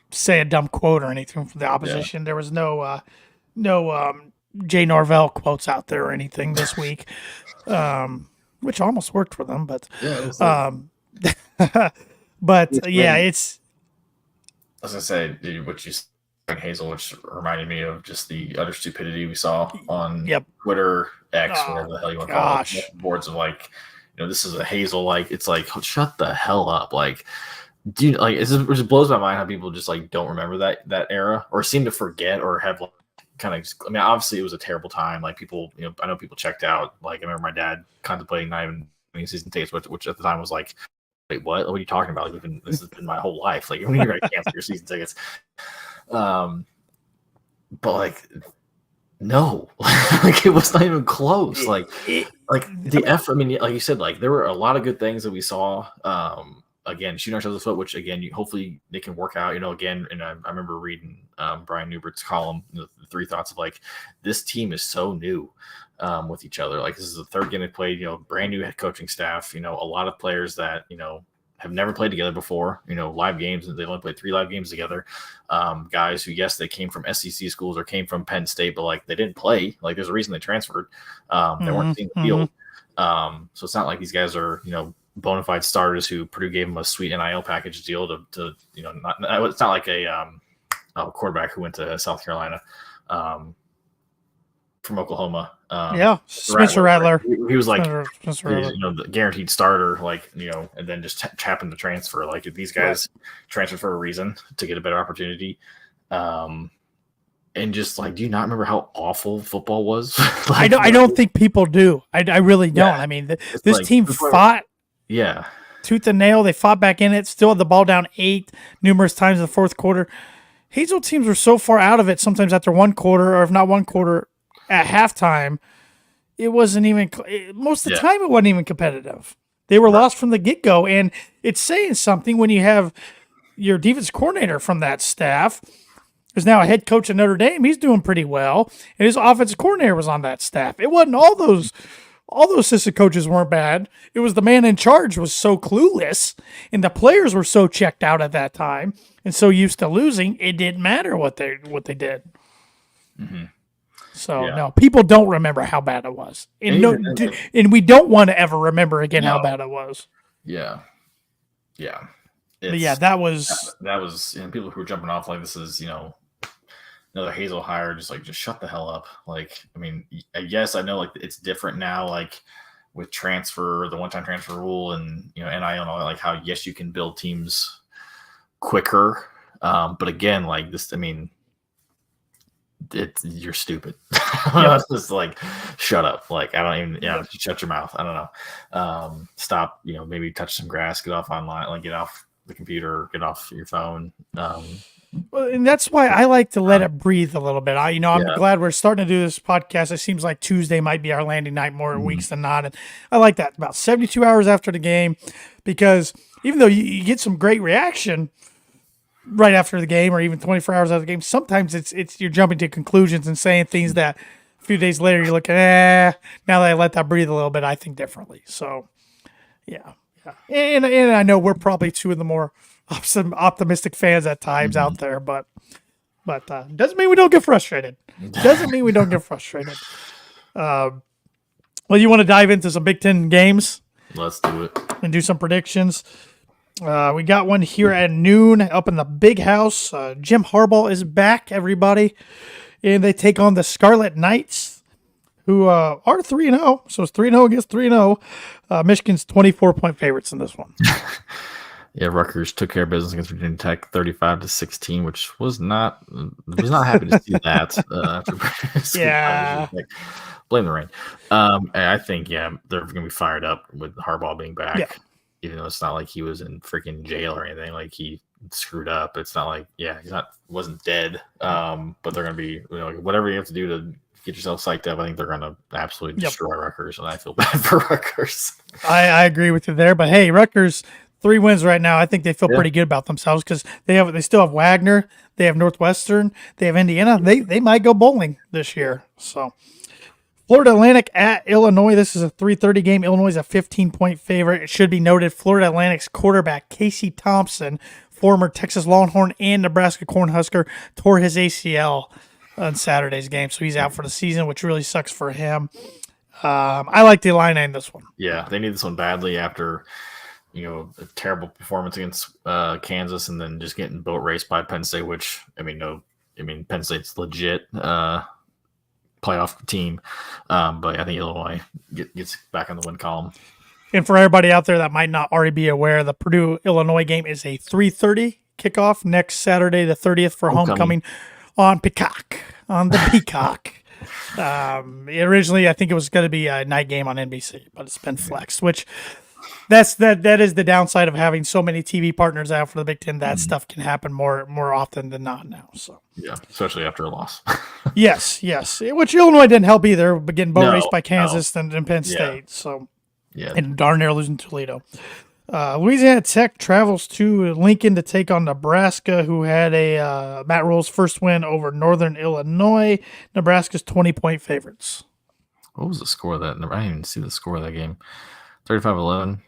say a dumb quote or anything from the opposition. There was no Jay Norvell quotes out there or anything this week, which almost worked for them. But it's. I was gonna say what you said, Hazel, which reminded me of just the utter stupidity we saw on Twitter, X, whatever the hell you want to call it. Boards of this is a Hazel. It's shut the hell up. Do you it just blows my mind how people just don't remember that era or seem to forget or have obviously it was a terrible time. People, I know people checked out. I remember my dad contemplating not even winning season tickets, which at the time was wait, what? What are you talking about? This has been my whole life. When you're going to cancel your season tickets. But no, it was not even close. The effort. I mean, like you said, there were a lot of good things that we saw. Again, shooting ourselves in the foot, which again, hopefully they can work out. Again, and I remember reading Brian Newbert's column, the 3 thoughts of this team is so new. with each other. Like this is the third game they played. Brand new head coaching staff. A lot of players that have never played together before. Live games, and they've only played 3 live games together. Guys who, yes, they came from SEC schools or came from Penn State, but like they didn't play. Like there's a reason they transferred. They weren't seeing the field. So it's not like these guys are bona fide starters who Purdue gave them a sweet NIL package deal to it's not like a quarterback who went to South Carolina from Oklahoma. Spencer Rattler. He was like the guaranteed starter, and then just happened to transfer. Like these guys transferred for a reason to get a better opportunity. And just like, do you not remember how awful football was? I don't think people do. I really don't. I mean, this team fought. Yeah. Tooth and nail. They fought back in it. Still had the ball down 8 numerous times in the fourth quarter. Hazel teams were so far out of it sometimes after one quarter, or if not one quarter at halftime, it wasn't even most of the time it wasn't even competitive. They were lost from the get-go, and it's saying something when you have your defense coordinator from that staff is now a head coach at Notre Dame. He's doing pretty well, and his offensive coordinator was on that staff. It wasn't all those assistant coaches weren't bad. It was the man in charge was so clueless, and the players were so checked out at that time and so used to losing, it didn't matter what they did. Mm-hmm. So no, people don't remember how bad it was, and we don't want to ever remember again how bad it was. Yeah. But that was people who were jumping off like this is another Hazel hire, just shut the hell up. Like, I mean, yes, I know like it's different now, like with transfer, the one-time transfer rule, and NIL and all that, like how yes you can build teams quicker, but again, like this, I mean, you're stupid. It's just like shut up. Like I don't even shut your mouth. I don't know. Stop. Maybe touch some grass. Get off online. Like get off the computer. Get off your phone. Well, and that's why I like to let it breathe a little bit. I'm glad we're starting to do this podcast. It seems like Tuesday might be our landing night more weeks than not. And I like that about 72 hours after the game, because even though you get some great reaction right after the game or even 24 hours after the game, sometimes it's you're jumping to conclusions and saying things that a few days later you're looking, now that I let that breathe a little bit, I think differently. So, yeah. And I know we're probably two of the more optimistic fans at times out there, but doesn't mean we don't get frustrated. Well, you want to dive into some Big Ten games? Let's do it. And do some predictions. We got one here at noon up in the big house. Jim Harbaugh is back, everybody. And they take on the Scarlet Knights, who are 3-0. So it's 3-0 against 3-0. Michigan's 24-point favorites in this one. Yeah, Rutgers took care of business against Virginia Tech 35-16, which was not happy to see that. Blame the rain. I think, they're going to be fired up with Harbaugh being back. Yeah. Even though it's not like he was in freaking jail or anything, like he screwed up. It's not like, wasn't dead. But they're going to be, whatever you have to do to get yourself psyched up, I think they're going to absolutely destroy Rutgers, and I feel bad for Rutgers. I agree with you there, but hey, Rutgers 3 wins right now. I think they feel pretty good about themselves because they still have Wagner, they have Northwestern, they have Indiana. They might go bowling this year. So Florida Atlantic at Illinois. This is a 3:30 game. Illinois is a 15-point favorite. It should be noted Florida Atlantic's quarterback Casey Thompson, former Texas Longhorn and Nebraska Cornhusker, tore his ACL on Saturday's game, so he's out for the season, which really sucks for him. I like the Illini in this one. Yeah, they need this one badly after a terrible performance against Kansas, and then just getting boat raced by Penn State, which Penn State's legit playoff team, but I think Illinois gets back on the win column. And for everybody out there that might not already be aware, the Purdue-Illinois game is a 3:30 kickoff next Saturday, the 30th, for homecoming on the Peacock. Originally, I think it was going to be a night game on NBC, but it's been flexed, which that is the downside of having so many TV partners out for the Big Ten. That stuff can happen more often than not now. So yeah, especially after a loss. yes, which Illinois didn't help either, but getting boat raced by Kansas and Penn State. So and darn near losing Toledo. Louisiana Tech travels to Lincoln to take on Nebraska, who had a Matt Rule's first win over Northern Illinois. Nebraska's 20-point favorites. What was the score of that? I didn't even see the score of that game. 35-11.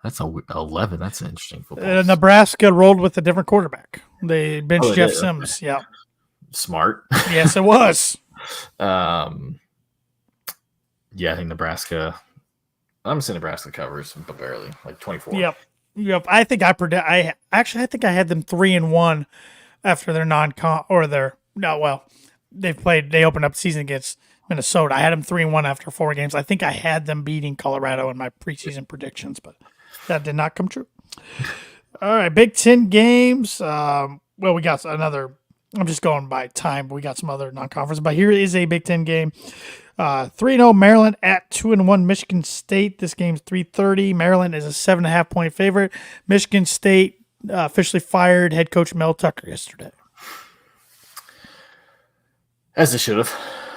That's 11. That's an interesting football. Nebraska rolled with a different quarterback. They benched Jeff Sims. Okay. Yeah. Smart. Yes, it was. Yeah, I think Nebraska. I'm saying Nebraska covers, but barely, like 24. Yep. I think I think I had them 3-1 after their non-con or their no. Well, they opened up the season against Minnesota. I had them 3-1 after 4 games. I think I had them beating Colorado in my preseason predictions, but that did not come true. All right, Big Ten games. Well, we got another. I'm just going by time, but we got some other non-conference. But here is a Big Ten game. 3-0 Maryland at 2-1 Michigan State. This game's 3:30. Maryland is a 7.5 point favorite. Michigan State officially fired head coach Mel Tucker yesterday. As they should have.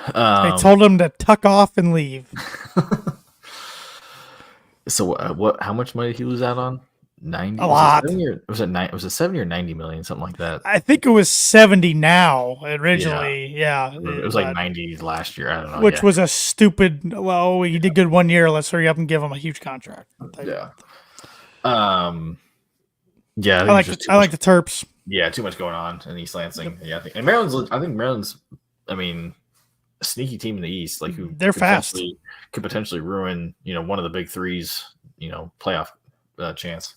They told him to tuck off and leave. So what? How much money did he lose out on? 90. A lot. Was it 70 or 90 million, something like that? I think it was 70 now originally. Yeah. It was like 90 last year. I don't know. Which was a stupid. Well, he did good 1 year. Let's hurry up and give him a huge contract. Yeah. Yeah. I like the Terps. Yeah, too much going on in East Lansing. Yeah, I think Maryland's. I mean, a sneaky team in the East, like who they're fast, could potentially ruin one of the big threes. Playoff chance.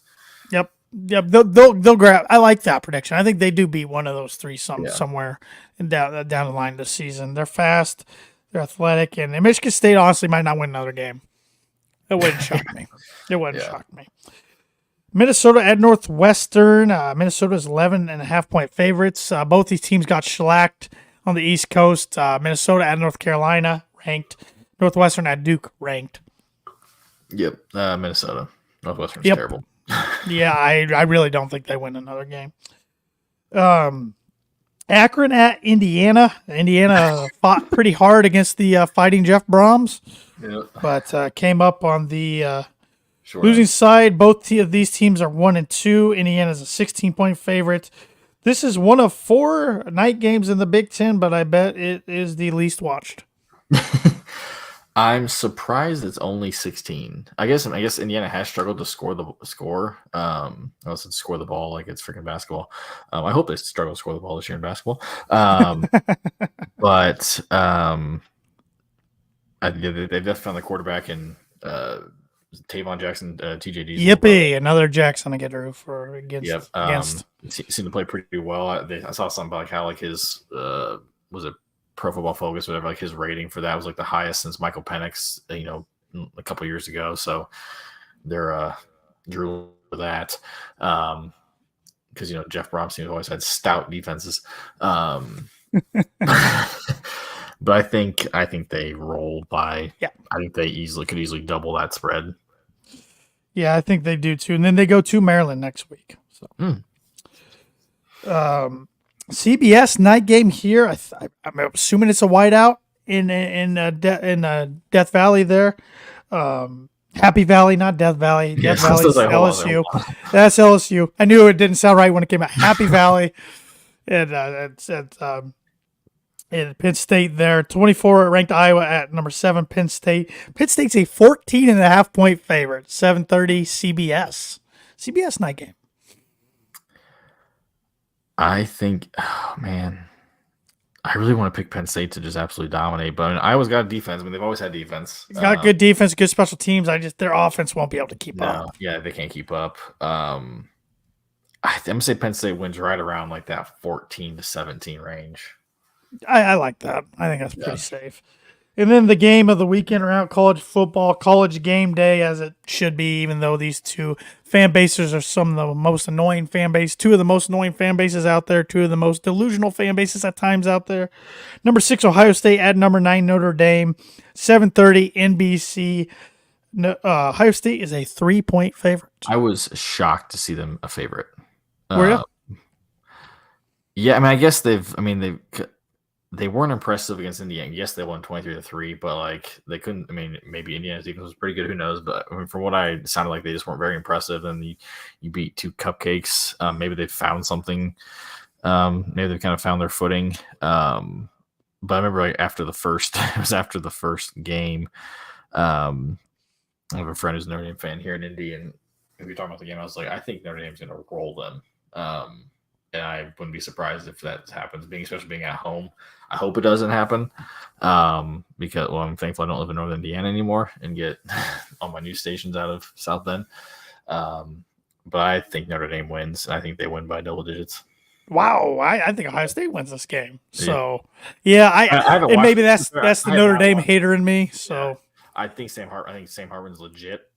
Yep. They'll grab. I like that prediction. I think they do beat one of those three somewhere down the line this season. They're fast, they're athletic, and Michigan State honestly might not win another game. It wouldn't shock me. It wouldn't shock me. Minnesota at Northwestern. Minnesota's 11.5 point favorites. Both these teams got shellacked on the East Coast. Minnesota at North Carolina ranked. Northwestern at Duke ranked. Yep. Minnesota. Northwestern's terrible. Yeah, I really don't think they win another game. Akron at Indiana. Indiana fought pretty hard against the Fighting Jeff Brahms, but came up on the losing side. Both of these teams are 1-2. Indiana's a 16-point favorite. This is one of 4 night games in the Big Ten, but I bet it is the least watched. I'm surprised it's only 16. I guess Indiana has struggled to score. Unless it's score the ball like it's freaking basketball. I hope they struggle to score the ball this year in basketball. But they definitely found the quarterback in Tavon Jackson, TJD. Yippee! Another Jackson to get against. Yep. Against. Seemed to play pretty well. I saw something about how his was it Pro Football Focus, whatever, like his rating for that was like the highest since Michael Penix, a couple of years ago. So they're drew for that because Jeff Bromstein has always had stout defenses. But I think they roll by. Yeah, I think they could easily double that spread. Yeah, I think they do too. And then they go to Maryland next week. So. CBS night game here. I'm assuming it's a whiteout in Death Valley there. Happy Valley, not Death Valley. Death Valley is LSU. That's LSU. I knew it didn't sound right when it came out. Happy Valley. And it's at in Penn State there. 24 ranked Iowa at number 7, Penn State. Penn State's a 14.5 point favorite. 7:30 CBS. CBS night game. I think, I really want to pick Penn State to just absolutely dominate, but Iowa's got a defense. They've always had defense. Got good defense, good special teams. Their offense won't be able to keep up. Yeah, they can't keep up. I'm gonna say Penn State wins right around like that 14-17 range. I like that. I think that's pretty safe. And then the game of the weekend around college football, college game day, as it should be, even though these two fan bases are some of the most annoying fan base, 2 of the most annoying fan bases out there, 2 of the most delusional fan bases at times out there. Number 6, Ohio State at number 9, Notre Dame, 7:30 NBC. Ohio State is a 3-point favorite. I was shocked to see them a favorite. Were you? Yeah, I guess they weren't impressive against Indiana. Yes, they won 23-3, but like they couldn't. Maybe Indiana's defense was pretty good. Who knows? But from what it sounded like, they just weren't very impressive. And you beat 2 cupcakes. Maybe they found something. Maybe they've kind of found their footing. But I remember after the first, it was after the first game. I have a friend who's a Notre Dame fan here in Indy, and we were talking about the game. I was like, I think Notre Dame's going to roll them. And I wouldn't be surprised if that happens, especially being at home. I hope it doesn't happen because, well, I'm thankful I don't live in Northern Indiana anymore and get all my news stations out of South Bend. But I think Notre Dame wins. I think they win by double digits. Wow, I think Ohio State wins this game. So, and maybe that's the Notre Dame hater in me. So, yeah. I think Sam Hartman's legit.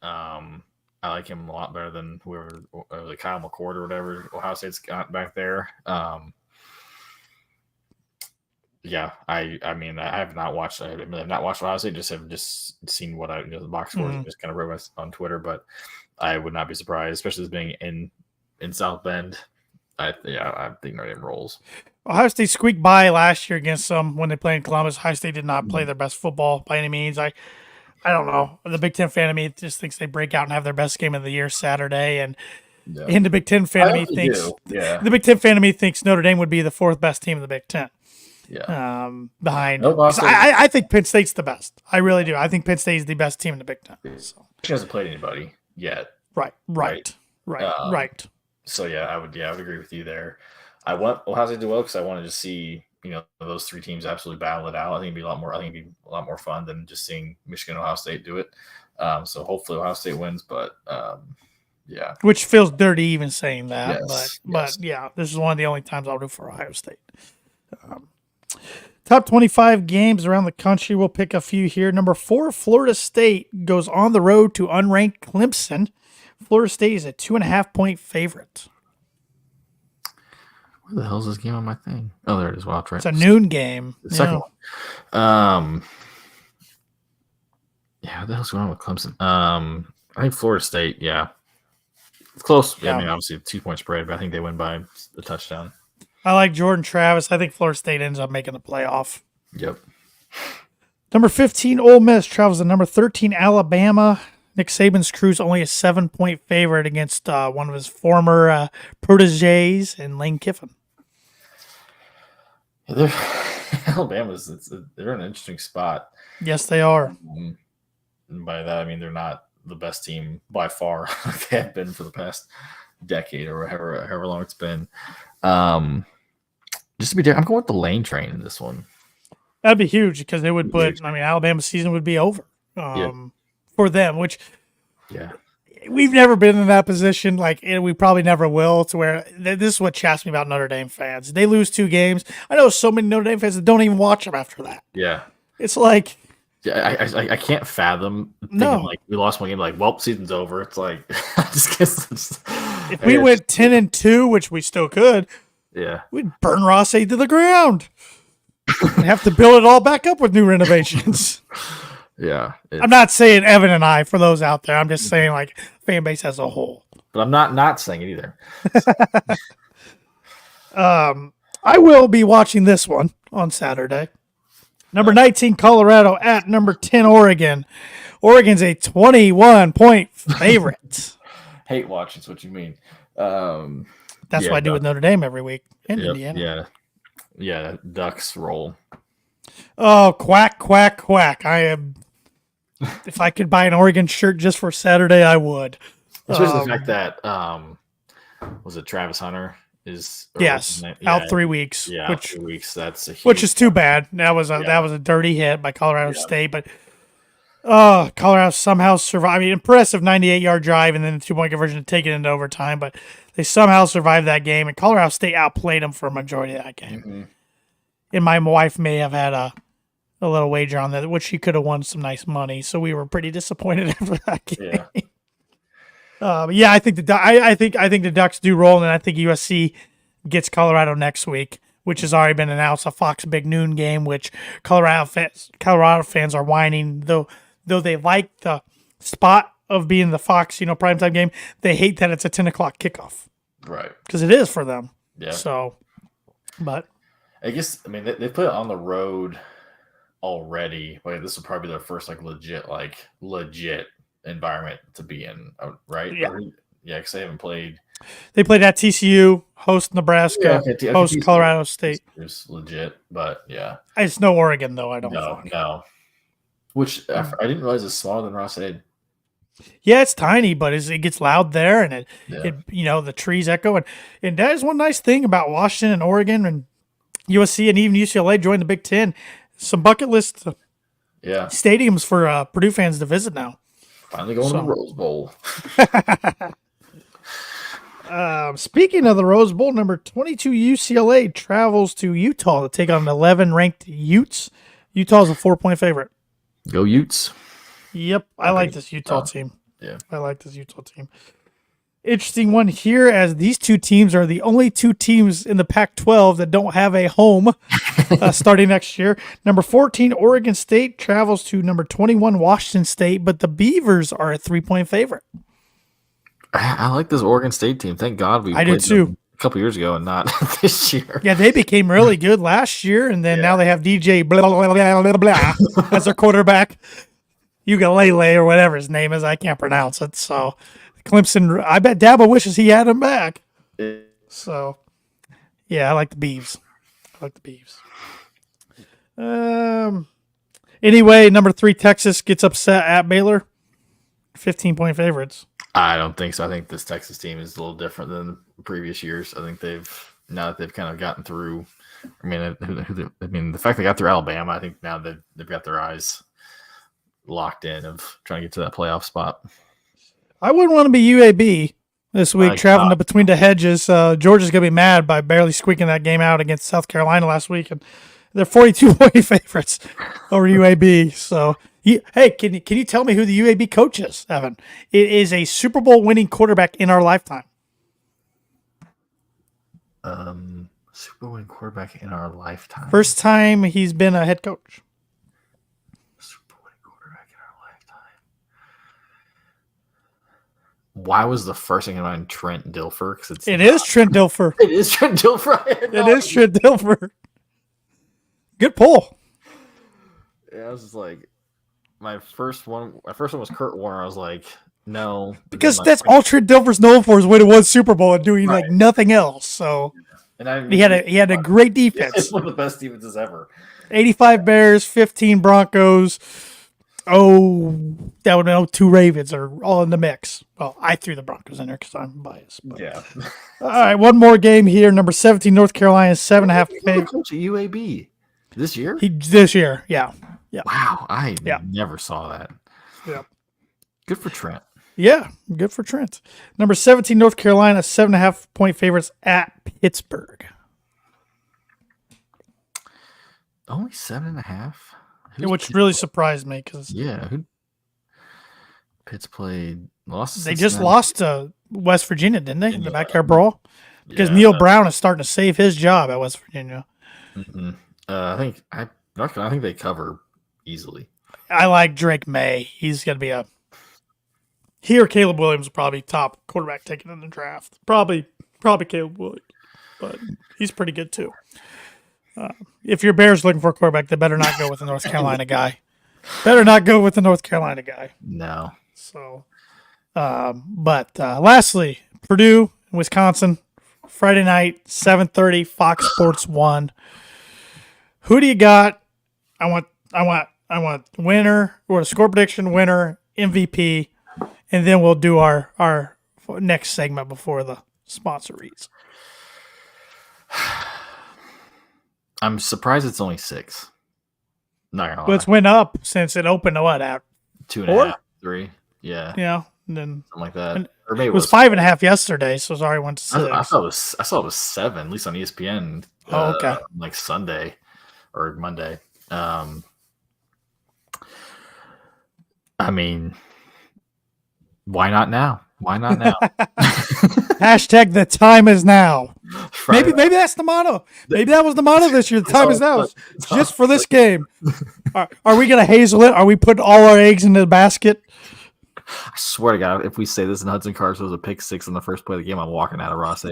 I like him a lot better than whoever, Kyle McCord or whatever Ohio State's got back there. Yeah, I mean, I have not watched. I've not watched Ohio State. Have just seen what the box scores and just kind of read on Twitter. But I would not be surprised, especially as being in South Bend. I think Notre Dame rolls. Ohio State squeaked by last year against them when they played in Columbus. Ohio State did not play their best football by any means. I don't know. The Big Ten fan of me just thinks they break out and have their best game of the year Saturday, and the Big Ten fan of me thinks the Big Ten fan of me thinks Notre Dame would be the fourth best team in the Big Ten. Yeah. Behind. I think Penn State's the best. I really do. I think Penn State is the best team in the Big Ten. So. She hasn't played anybody yet. Right. So I would agree with you there. I want Ohio State to do well because I want to just see those three teams absolutely battle it out. I think it'd be a lot more fun than just seeing Michigan and Ohio State do it. So hopefully Ohio State wins, but yeah. Which feels dirty even saying that, yes, but this is one of the only times I'll root for Ohio State. Top 25 games around the country. We'll pick a few here. Number 4, Florida State goes on the road to unranked Clemson. Florida State is a 2.5-point favorite. Where the hell is this game on my thing? Oh, there it is. Wow, it's a noon game. The second one. What the hell's going on with Clemson? I think Florida State, it's close. Yeah, I mean, obviously a 2-point spread, but I think they win by a touchdown. I like Jordan Travis. I think Florida State ends up making the playoff. Yep. Number 15, Ole Miss travels to number 13, Alabama. Nick Saban's crew's only a 7-point favorite against one of his former proteges in Lane Kiffin. Alabama's they're in an interesting spot. Yes, they are. And by that, I mean they're not the best team by far. They have been for the past decade or however long it's been. Just to be different, I'm going with the Lane train in this one. That'd be huge because it would put. I mean, Alabama's season would be over for them. Which, we've never been in that position. Like, and we probably never will. To where this is what chaps me about Notre Dame fans. They lose 2 games. I know so many Notre Dame fans that don't even watch them after that. Yeah, it's like. Yeah, I can't fathom thinking like we lost one game. Like, well, season's over. It's like if we went 10-2, which we still could, we'd burn Ross 8 to the ground and have to build it all back up with new renovations. I'm not saying Evan and I for those out there. I'm just saying like fan base as a whole. But I'm not saying it either. I will be watching this one on Saturday. Number 19, Colorado at number 10, Oregon. Oregon's a 21-point favorite. Hate watch is what you mean. That's what I do with Notre Dame every week in Indiana. Yeah, Ducks roll. Oh, quack, quack, quack. I am. If I could buy an Oregon shirt just for Saturday, I would. Especially the fact that, was it Travis Hunter? Out 3 weeks. Yeah, 3 weeks. That's a huge which is too bad. That was a dirty hit by Colorado State, but Colorado somehow survived. I mean, impressive 98-yard drive and then the 2-point conversion to take it into overtime, but they somehow survived that game, and Colorado State outplayed them for a majority of that game. Mm-hmm. And my wife may have had a little wager on that, which she could have won some nice money. So we were pretty disappointed after that game. I think the Ducks do roll, and I think USC gets Colorado next week, which has already been announced. A Fox Big Noon game, which Colorado fans are whining, though they like the spot of being the Fox, primetime game. They hate that it's a 10:00 kickoff, right? Because it is for them. Yeah. So, but I guess they put it on the road already. Like, this will probably be their first legit environment to be in, right? Yeah. Because they haven't played. They played at TCU, host Nebraska, okay, host Colorado State. It's legit, but yeah. It's no Oregon, though, I don't think. No. Which I didn't realize is smaller than Ross-Ade. Yeah, it's tiny, but it gets loud there, and Yeah. it the trees echo. And that is one nice thing about Washington and Oregon and USC and even UCLA joined the Big Ten. Some bucket list stadiums for Purdue fans to visit now. Finally going to the Rose Bowl. Speaking of the Rose Bowl, number 22 UCLA travels to Utah to take on 11 ranked Utes. Utah's a 4-point favorite. Go Utes. Yep, I like this Utah team. Yeah, I like this Utah team. Interesting one here, as these two teams are the only two teams in the Pac-12 that don't have a home starting next year. Number 14, Oregon State travels to number 21, Washington State, but the Beavers are a 3-point favorite. I like this Oregon State team. Thank God we played them a couple years ago and not this year. Yeah, they became really good last year, and then now they have DJ blah, blah, blah, blah, blah, as their quarterback. Ugalele or whatever his name is. I can't pronounce it. So Clemson, I bet Dabo wishes he had him back. So, yeah, I like the Beavs. Anyway, number 3, Texas gets upset at Baylor. 15-point favorites. I don't think so. I think this Texas team is a little different than previous years. I think now that they've kind of gotten through. I mean, the fact they got through Alabama, I think now they've got their eyes locked in of trying to get to that playoff spot. I wouldn't want to be UAB this week, traveling between the hedges. Georgia's going to be mad by barely squeaking that game out against South Carolina last week, and they're 42-point favorites over UAB. So, hey, can you tell me who the UAB coach is, Evan? It is a Super Bowl winning quarterback in our lifetime. Super Bowl winning quarterback in our lifetime. First time he's been a head coach. Why was the first thing in mind Trent Dilfer? Because it is Trent Dilfer. It is Trent Dilfer. It is Trent Dilfer. Good pull. Yeah, I was just like, my first one was Kurt Warner. I was like, no, because that's all Trent Dilfer's known for is winning one Super Bowl and doing like nothing else. So, and he had a great defense. It's one of the best defenses ever. 85 Bears, 15 Broncos. That would know 2 Ravens are all in the mix. Well, I threw the Broncos in there because I'm biased. But. Yeah. All right, one more game here. Number 17, North Carolina, 7.5. Coach at UAB this year? This year, yeah. Wow, I never saw that. Yeah. Good for Trent. Yeah, good for Trent. Number 17, North Carolina, 7.5-point favorites at Pittsburgh. Only 7.5? Which really surprised me because Pitt's lost. They just lost to West Virginia, didn't they? In the backyard brawl, because Neil Brown is starting to save his job at West Virginia. Mm-hmm. I think they cover easily. I like Drake May. He's going to be Caleb Williams will probably top quarterback taken in the draft. Probably Caleb Williams, but he's pretty good too. If your Bears looking for a quarterback, they better not go with the North Carolina guy. No. So, but lastly, Purdue, Wisconsin, Friday night, 7:30, Fox Sports 1. Who do you got? I want winner or a score prediction, winner, MVP, and then we'll do our next segment before the sponsor reads. I'm surprised it's only 6. Not gonna lie. Well, it's went up since it opened to what, at 2.5, 3? Yeah. Yeah. And then something like that. Or maybe it was 5.5 yesterday, so sorry, went to 6. I saw it was 7, at least on ESPN. Okay. Like Sunday or Monday. I mean, why not now? Hashtag the time is now. Maybe that's the motto. Maybe that was the motto this year. The time is now. Just for this game. Are we going to hazel it? Are we putting all our eggs in the basket? I swear to God, if we say this in Hudson Cards was a pick 6 in the first play of the game, I'm walking out of Ross A.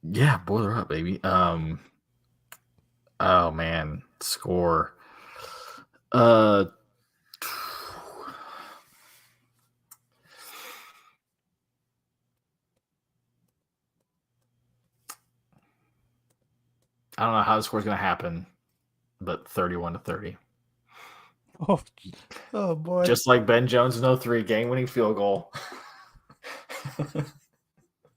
Yeah, boiler up, baby. Oh man, score. I don't know how the score's going to happen, but 31-30. Oh boy. Just like Ben Jones' 03 game-winning field goal.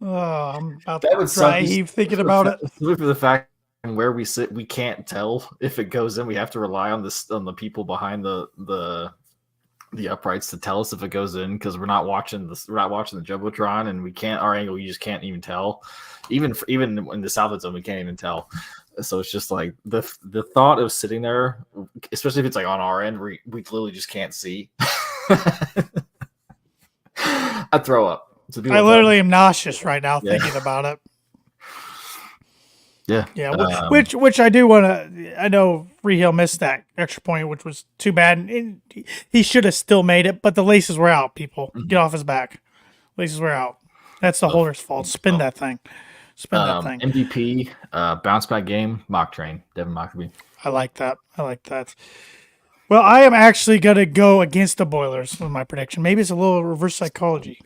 I'm about That to would dry suck. heave thinking about it. For the fact where we sit, we can't tell if it goes in. We have to rely on the people behind the uprights to tell us if it goes in, because we're not watching the jumbotron, and we can't, our angle, you just can't even tell. Even in the South zone, we can't even tell. So it's just like the thought of sitting there, especially if it's like on our end, we literally just can't see. I throw up. I literally am nauseous right now thinking about it. Yeah. Yeah. Which I do want to. I know Rehill missed that extra point, which was too bad. And he should have still made it, but the laces were out. People, get off his back. Laces were out. That's the holder's fault. Spin that thing. Spin that thing. MVP, bounce back game, mock train, Devin Mockabee. I like that. Well, I am actually going to go against the Boilers with my prediction. Maybe it's a little reverse psychology.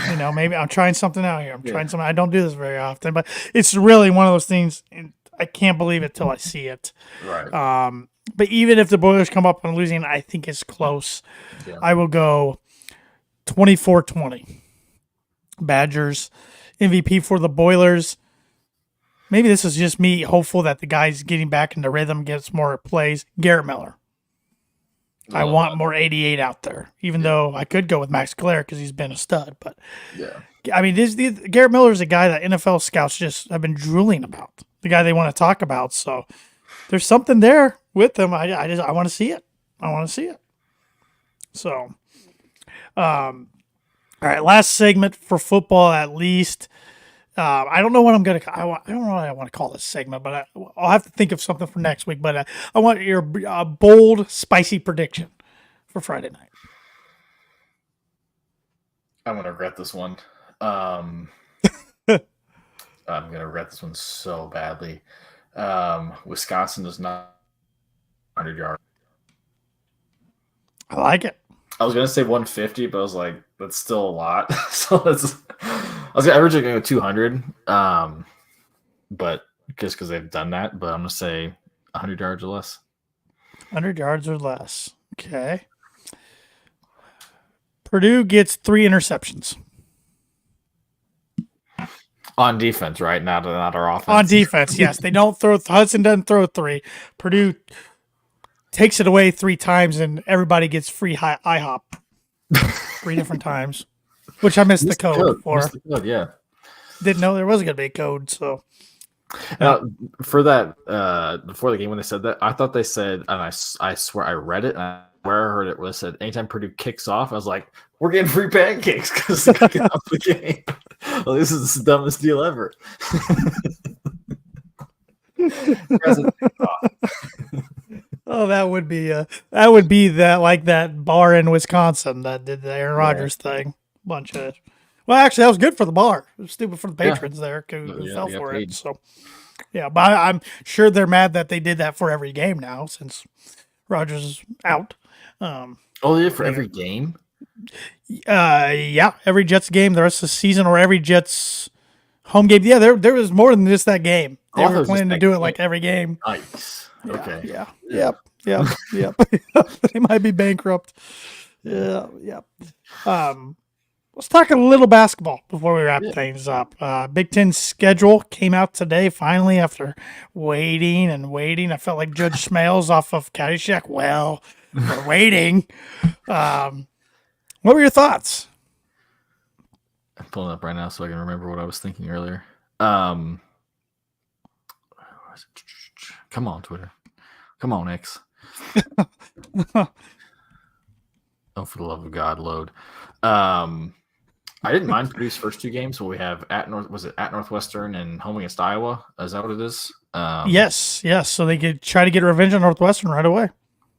You know, maybe I'm trying something out here. Trying something. I don't do this very often, but it's really one of those things. And I can't believe it till I see it. Right. But even if the Boilers come up on losing, I think it's close. Yeah. I will go 24-20. Badgers. MVP for the Boilers. Maybe this is just me hopeful that the guy's getting back into rhythm, gets more plays. Garrett Miller. I want more 88 out there, even though I could go with Max Clare because he's been a stud. But yeah, I mean, Garrett Miller is a guy that NFL scouts just have been drooling about. The guy they want to talk about. So there's something there with him. I want to see it. So, all right, last segment for football at least. I don't know what I'm gonna. I don't know what I want to call this segment, but I'll have to think of something for next week. But I want your bold, spicy prediction for Friday night. I'm gonna regret this one. I'm gonna regret this one so badly. Wisconsin does not 100 yards. I like it. I was gonna say 150, but I was like, that's still a lot. So I was originally going to go 200, but just because they've done that. But I'm gonna say 100 yards or less. 100 yards or less. Okay. Purdue gets 3 interceptions. On defense, right? Not our offense. On defense, yes. They don't throw. Hudson doesn't throw 3. Purdue takes it away 3 times, and everybody gets free IHOP 3 different times. Which I missed the code for. Missed the code, yeah. Didn't know there was going to be a code, so. For that, before the game when they said that, I thought they said, and I swear I read it, and I swear I heard it was said, anytime Purdue kicks off, I was like, we're getting free pancakes because they're kicking off the game. Well, this is the dumbest deal ever. Oh, that would be that, like that bar in Wisconsin that did the Aaron Rodgers thing. Bunch of, well, actually, that was good for the bar. It was stupid for the patrons there who fell for it. So, yeah, but I'm sure they're mad that they did that for every game now since Rodgers is out. They did for every game? Yeah, every Jets game, the rest of the season, or every Jets home game. Yeah, there was more than just that game. They were planning to do it like every game. Nice. Okay. Yeah. Yep. They might be bankrupt. Yeah. Let's talk a little basketball before we wrap things up. Big Ten schedule came out today, finally, after waiting and waiting. I felt like Judge Smales off of Caddyshack. Well, we're waiting. What were your thoughts? I'm pulling up right now so I can remember what I was thinking earlier. Come on, Twitter. Come on, X. Oh, for the love of God, load. I didn't mind Purdue's first 2 games. So we have at Northwestern and home against Iowa? Is that what it is? Yes. So they could try to get revenge on Northwestern right away.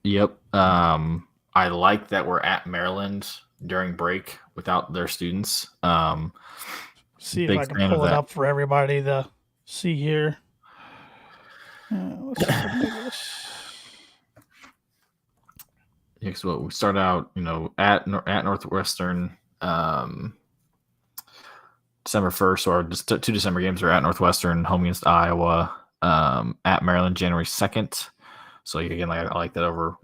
Yep. I like that we're at Maryland during break without their students. See if I can pull it up for everybody to see here. Yeah, so we start out, at Northwestern. December 1st, or just 2 December games are at Northwestern, home against Iowa, at Maryland January 2nd. So again, I like that over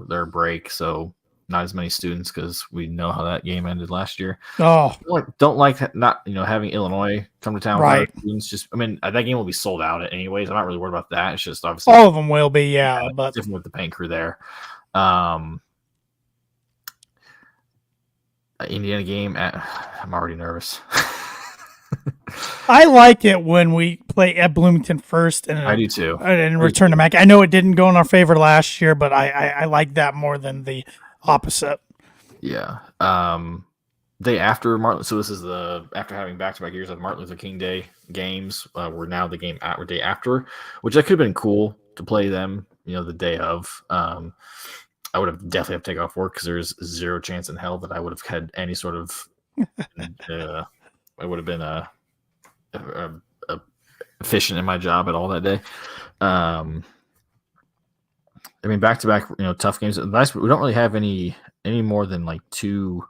their break. So not as many students because we know how that game ended last year. Oh, Don't like not having Illinois come to town. Right. Students that game will be sold out anyways. I'm not really worried about that. It's just obviously all of them will be, but different with the paint crew there. Indiana game I'm already nervous. I like it when we play at Bloomington first, and I do too. And return to Mac. I know it didn't go in our favor last year, but I like that more than the opposite. Yeah. Day after Martin. So this is after having back-to-back years of Martin Luther King Day games. We're now the day after, which that could have been cool to play them. The day of. I would have definitely have to take off work because there's zero chance in hell that I would have had any sort of. I would have been efficient in my job at all that day. Back-to-back, tough games. Nice, but we don't really have any more than like 2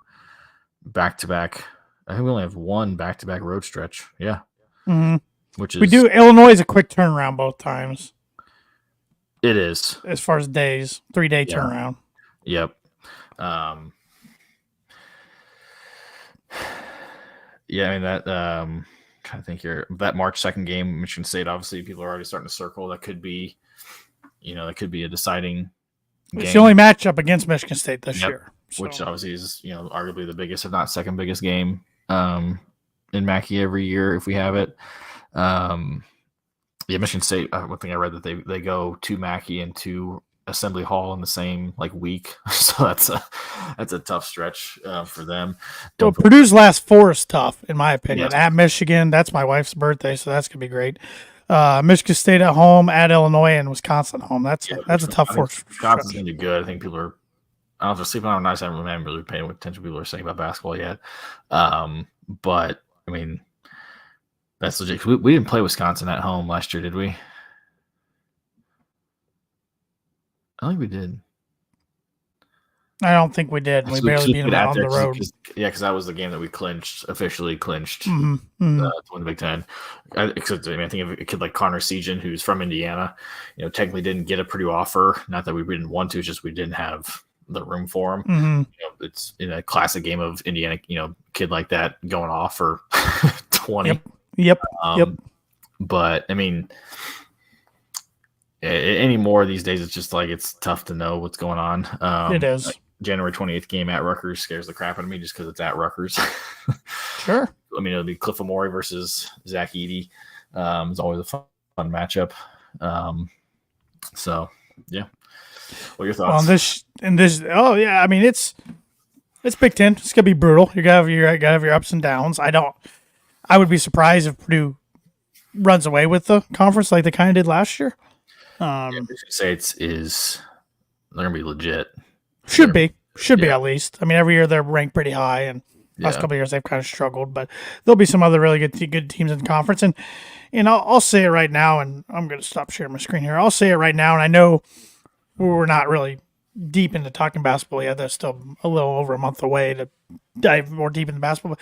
back-to-back. I think we only have 1 back-to-back road stretch. Yeah. Mm-hmm. Which is we do. Illinois is a quick turnaround both times. It is as far as days, 3-day turnaround. Yep. Yeah, that. Trying to think here. That March 2nd game, Michigan State. Obviously, people are already starting to circle. That could be, that could be a deciding. It's game. The only matchup against Michigan State this year, which obviously is arguably the biggest, if not second biggest game in Mackey every year if we have it. Michigan State. One thing I read that they go to Mackey and to Assembly Hall in the same week, so that's a tough stretch for them. Purdue's last 4 is tough in my opinion. Yes. At Michigan, that's my wife's birthday, so that's gonna be great. Michigan State at home, at Illinois, and Wisconsin at home. That's a tough 4. Wisconsin's gonna be good. I think people are. I don't know if they're sleeping on a nice. I haven't really paying attention to people are saying about basketball yet. But that's legit. We didn't play Wisconsin at home last year, did we? I think we did. I don't think we did. We barely beat them on the road. Because that was the game that we officially clinched to win the Big Ten. Except, I think of a kid like Connor Segan, who's from Indiana, technically didn't get a Purdue offer. Not that we didn't want to, it's just we didn't have the room for him. Mm-hmm. It's in a classic game of Indiana, kid like that going off for 20. Yep. But, any more these days, it's just it's tough to know what's going on. It is. January 28th game at Rutgers scares the crap out of me just because it's at Rutgers. Sure. It'll be Cliff Amore versus Zach Edey. It's always a fun matchup. So, yeah. What are your thoughts? It's Big Ten. It's gonna be brutal. You gotta have your ups and downs. I would be surprised if Purdue runs away with the conference like they kind of did last year. Michigan State they're gonna be legit. Should be at least. Every year they're ranked pretty high, and last couple of years they've kind of struggled. But there'll be some other really good teams in the conference, and I'll say it right now, and I'm gonna stop sharing my screen here. I'll say it right now, and I know we're not really deep into talking basketball yet. That's still a little over a month away to dive more deep into basketball. But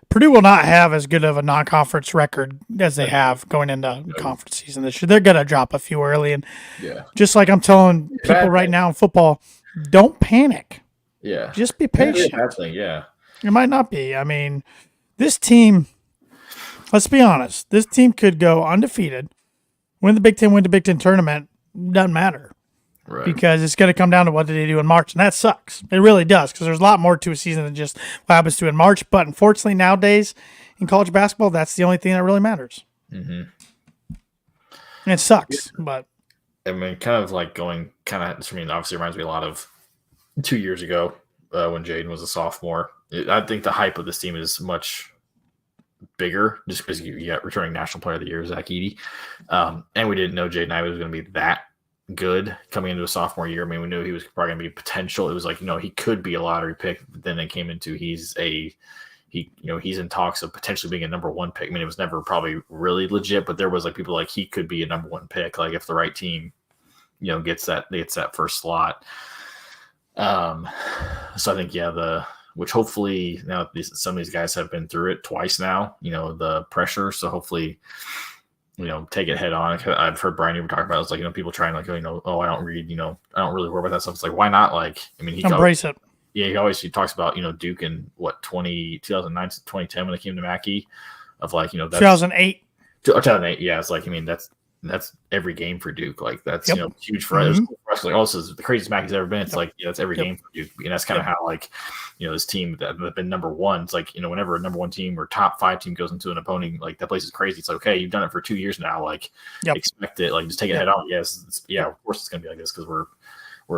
Purdue will not have as good of a non-conference record as they have going into conference season this year. They're going to drop a few early. And just like I'm telling people right now in football, don't panic. Yeah. Just be patient. It might not be. This team, let's be honest, this team could go undefeated, win the Big Ten tournament, doesn't matter. Right. Because it's going to come down to what did they do in March, and that sucks. It really does, because there's a lot more to a season than just what happens to in March. But unfortunately, nowadays in college basketball, that's the only thing that really matters. Mm-hmm. And it sucks, but obviously reminds me a lot of 2 years ago when Jaden was a sophomore. I think the hype of this team is much bigger just because you got returning National Player of the Year, Zach Edey, and we didn't know Jaden Ivey was going to be that good coming into a sophomore year. We knew he was probably going to be potential. It was he could be a lottery pick, but then it came into he's in talks of potentially being a number 1 pick. It was never probably really legit, but there was people he could be a number 1 pick, if the right team, gets that first slot. So I think, which hopefully now some of these guys have been through it twice now, the pressure. So hopefully, take it head on. I've heard Brian even talk about it. It's like, people trying like, oh, I don't read, I don't really worry about that stuff. It's like, why not? Like, I mean, embrace it. Yeah, he talks about, Duke in 2009 to 2010 when they came to Mackey of like, that's 2008. 2008. Yeah. It's like, I mean, that's every game for Duke. Like that's, huge for us. Like, oh, this is the craziest Mackey's ever been. It's like, that's every game for Duke. And that's kind of how like, this team that have been number one. It's like, whenever a number one team or top 5 team goes into an opponent, like that place is crazy. It's like, okay, you've done it for 2 years now. Like expect it, like just take it head on. Yes. Of course it's going to be like this because we're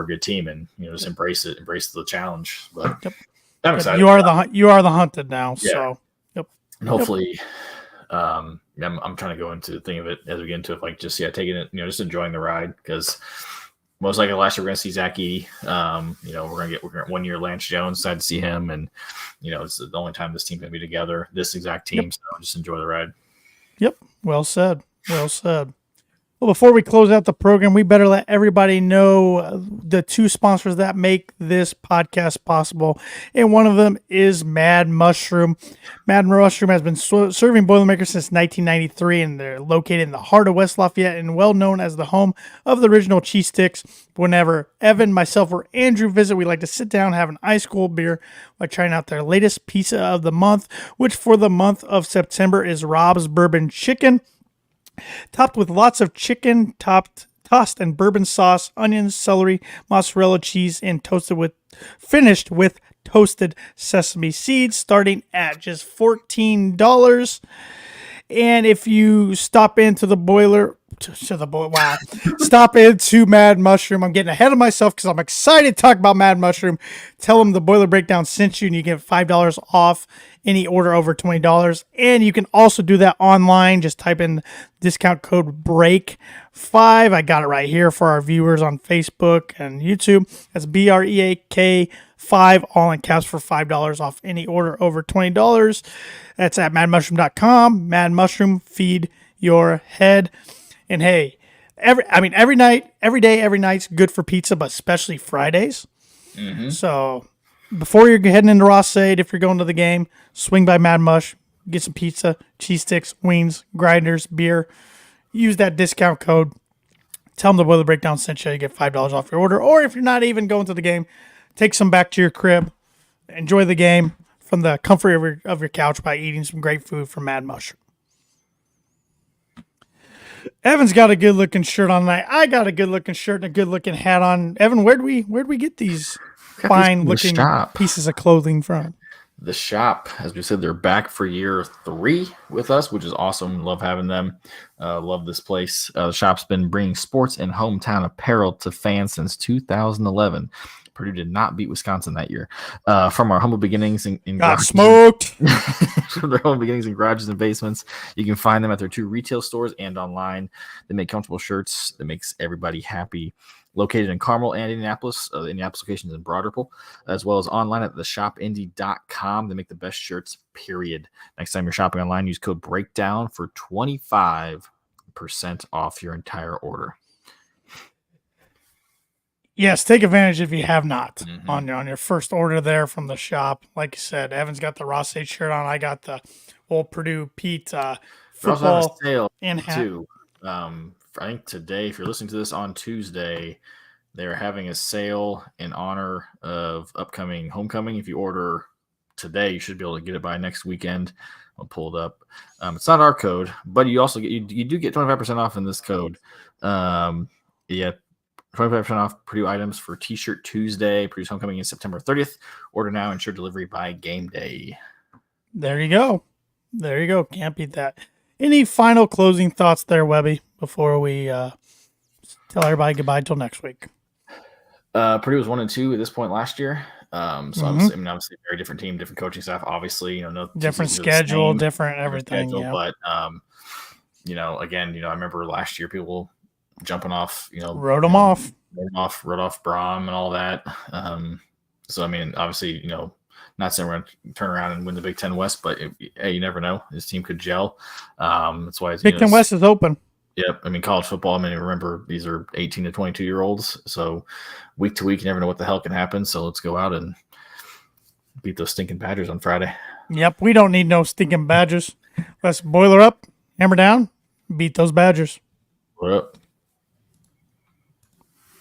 a good team and, just embrace the challenge. But I'm excited. You are the hunted now. Yeah. So, and hopefully, I'm trying to go into the thing of it as we get into it, like just taking it, just enjoying the ride because most likely last year we're going to see Zach Edey. We're going to 1 year Lance Jones. Sad to see him, and it's the only time this team's going to be together. This exact team, so just enjoy the ride. Yep, well said. Well said. Well, before we close out the program, we better let everybody know the 2 sponsors that make this podcast possible. And one of them is Mad Mushroom. Mad Mushroom has been serving Boilermakers since 1993, and they're located in the heart of West Lafayette and well known as the home of the original cheese sticks. Whenever Evan, myself, or Andrew visit, we like to sit down, have an ice cold beer by trying out their latest pizza of the month, which for the month of September is Rob's Bourbon Chicken. Topped with lots of chicken, tossed in bourbon sauce, onions, celery, mozzarella cheese, and finished with toasted sesame seeds, starting at just $14. And if you stop into the stop into Mad Mushroom. I'm getting ahead of myself because I'm excited to talk about Mad Mushroom. Tell them the Boiler Breakdown sent you, and you get $5 off any order over $20. And you can also do that online. Just type in discount code BREAK5. I got it right here for our viewers on Facebook and YouTube. That's BREAK5, all in caps, for $5 off any order over $20. That's at madmushroom.com. Mad Mushroom, feed your head. And hey, every night, every day, every night's good for pizza, but especially Fridays. Mm-hmm. So before you're heading into Ross-Ade, if you're going to the game, swing by Mad Mush, get some pizza, cheese sticks, wings, grinders, beer. Use that discount code. Tell them the Boiler Breakdown sent you. You get $5 off your order. Or if you're not even going to the game, take some back to your crib. Enjoy the game from the comfort of your couch by eating some great food from Mad Mushroom. Evan's got a good looking shirt on tonight. I got a good looking shirt and a good looking hat on. Evan, where'd we get these fine looking pieces of clothing from? The shop, as we said, they're back for year 3 with us, which is awesome. Love having them. Love this place. The shop's been bringing sports and hometown apparel to fans since 2011. Purdue did not beat Wisconsin that year. From our humble beginnings in got smoked. From their humble beginnings in garages and basements, you can find them at their 2 retail stores and online. They make comfortable shirts that makes everybody happy. Located in Carmel and Indianapolis. The Indianapolis location is in Broad Ripple, as well as online at theshopindy.com. They make the best shirts, period. Next time you're shopping online, use code BREAKDOWN for 25% off your entire order. Yes, take advantage if you have not on your first order there from the shop. Like you said, Evan's got the Ross-Ade shirt on. I got the old Purdue Pete football sale and hat. Too. I think today, if you're listening to this on Tuesday, they're having a sale in honor of upcoming homecoming. If you order today, you should be able to get it by next weekend. I'll pull it up. It's not our code, but you also get you do get 25% off in this code. 25% off Purdue items for T-shirt Tuesday. Purdue's homecoming is September 30th. Order now, ensure delivery by game day. There you go. Can't beat that. Any final closing thoughts there, Webby, before we tell everybody goodbye until next week? Purdue was 1-2 at this point last year. Obviously, a very different team, different coaching staff. Obviously, no different schedule, different everything. Schedule, but again, I remember last year people jumping off, wrote off Braum and all that. Obviously, not saying we're going to turn around and win the Big Ten West, but hey, you never know. This team could gel. That's why Big Ten West is open. Yep. College football, remember, these are 18 to 22-year-olds. So week to week, you never know what the hell can happen. So let's go out and beat those stinking Badgers on Friday. Yep, we don't need no stinking Badgers. Let's boiler up, hammer down, beat those Badgers. What up?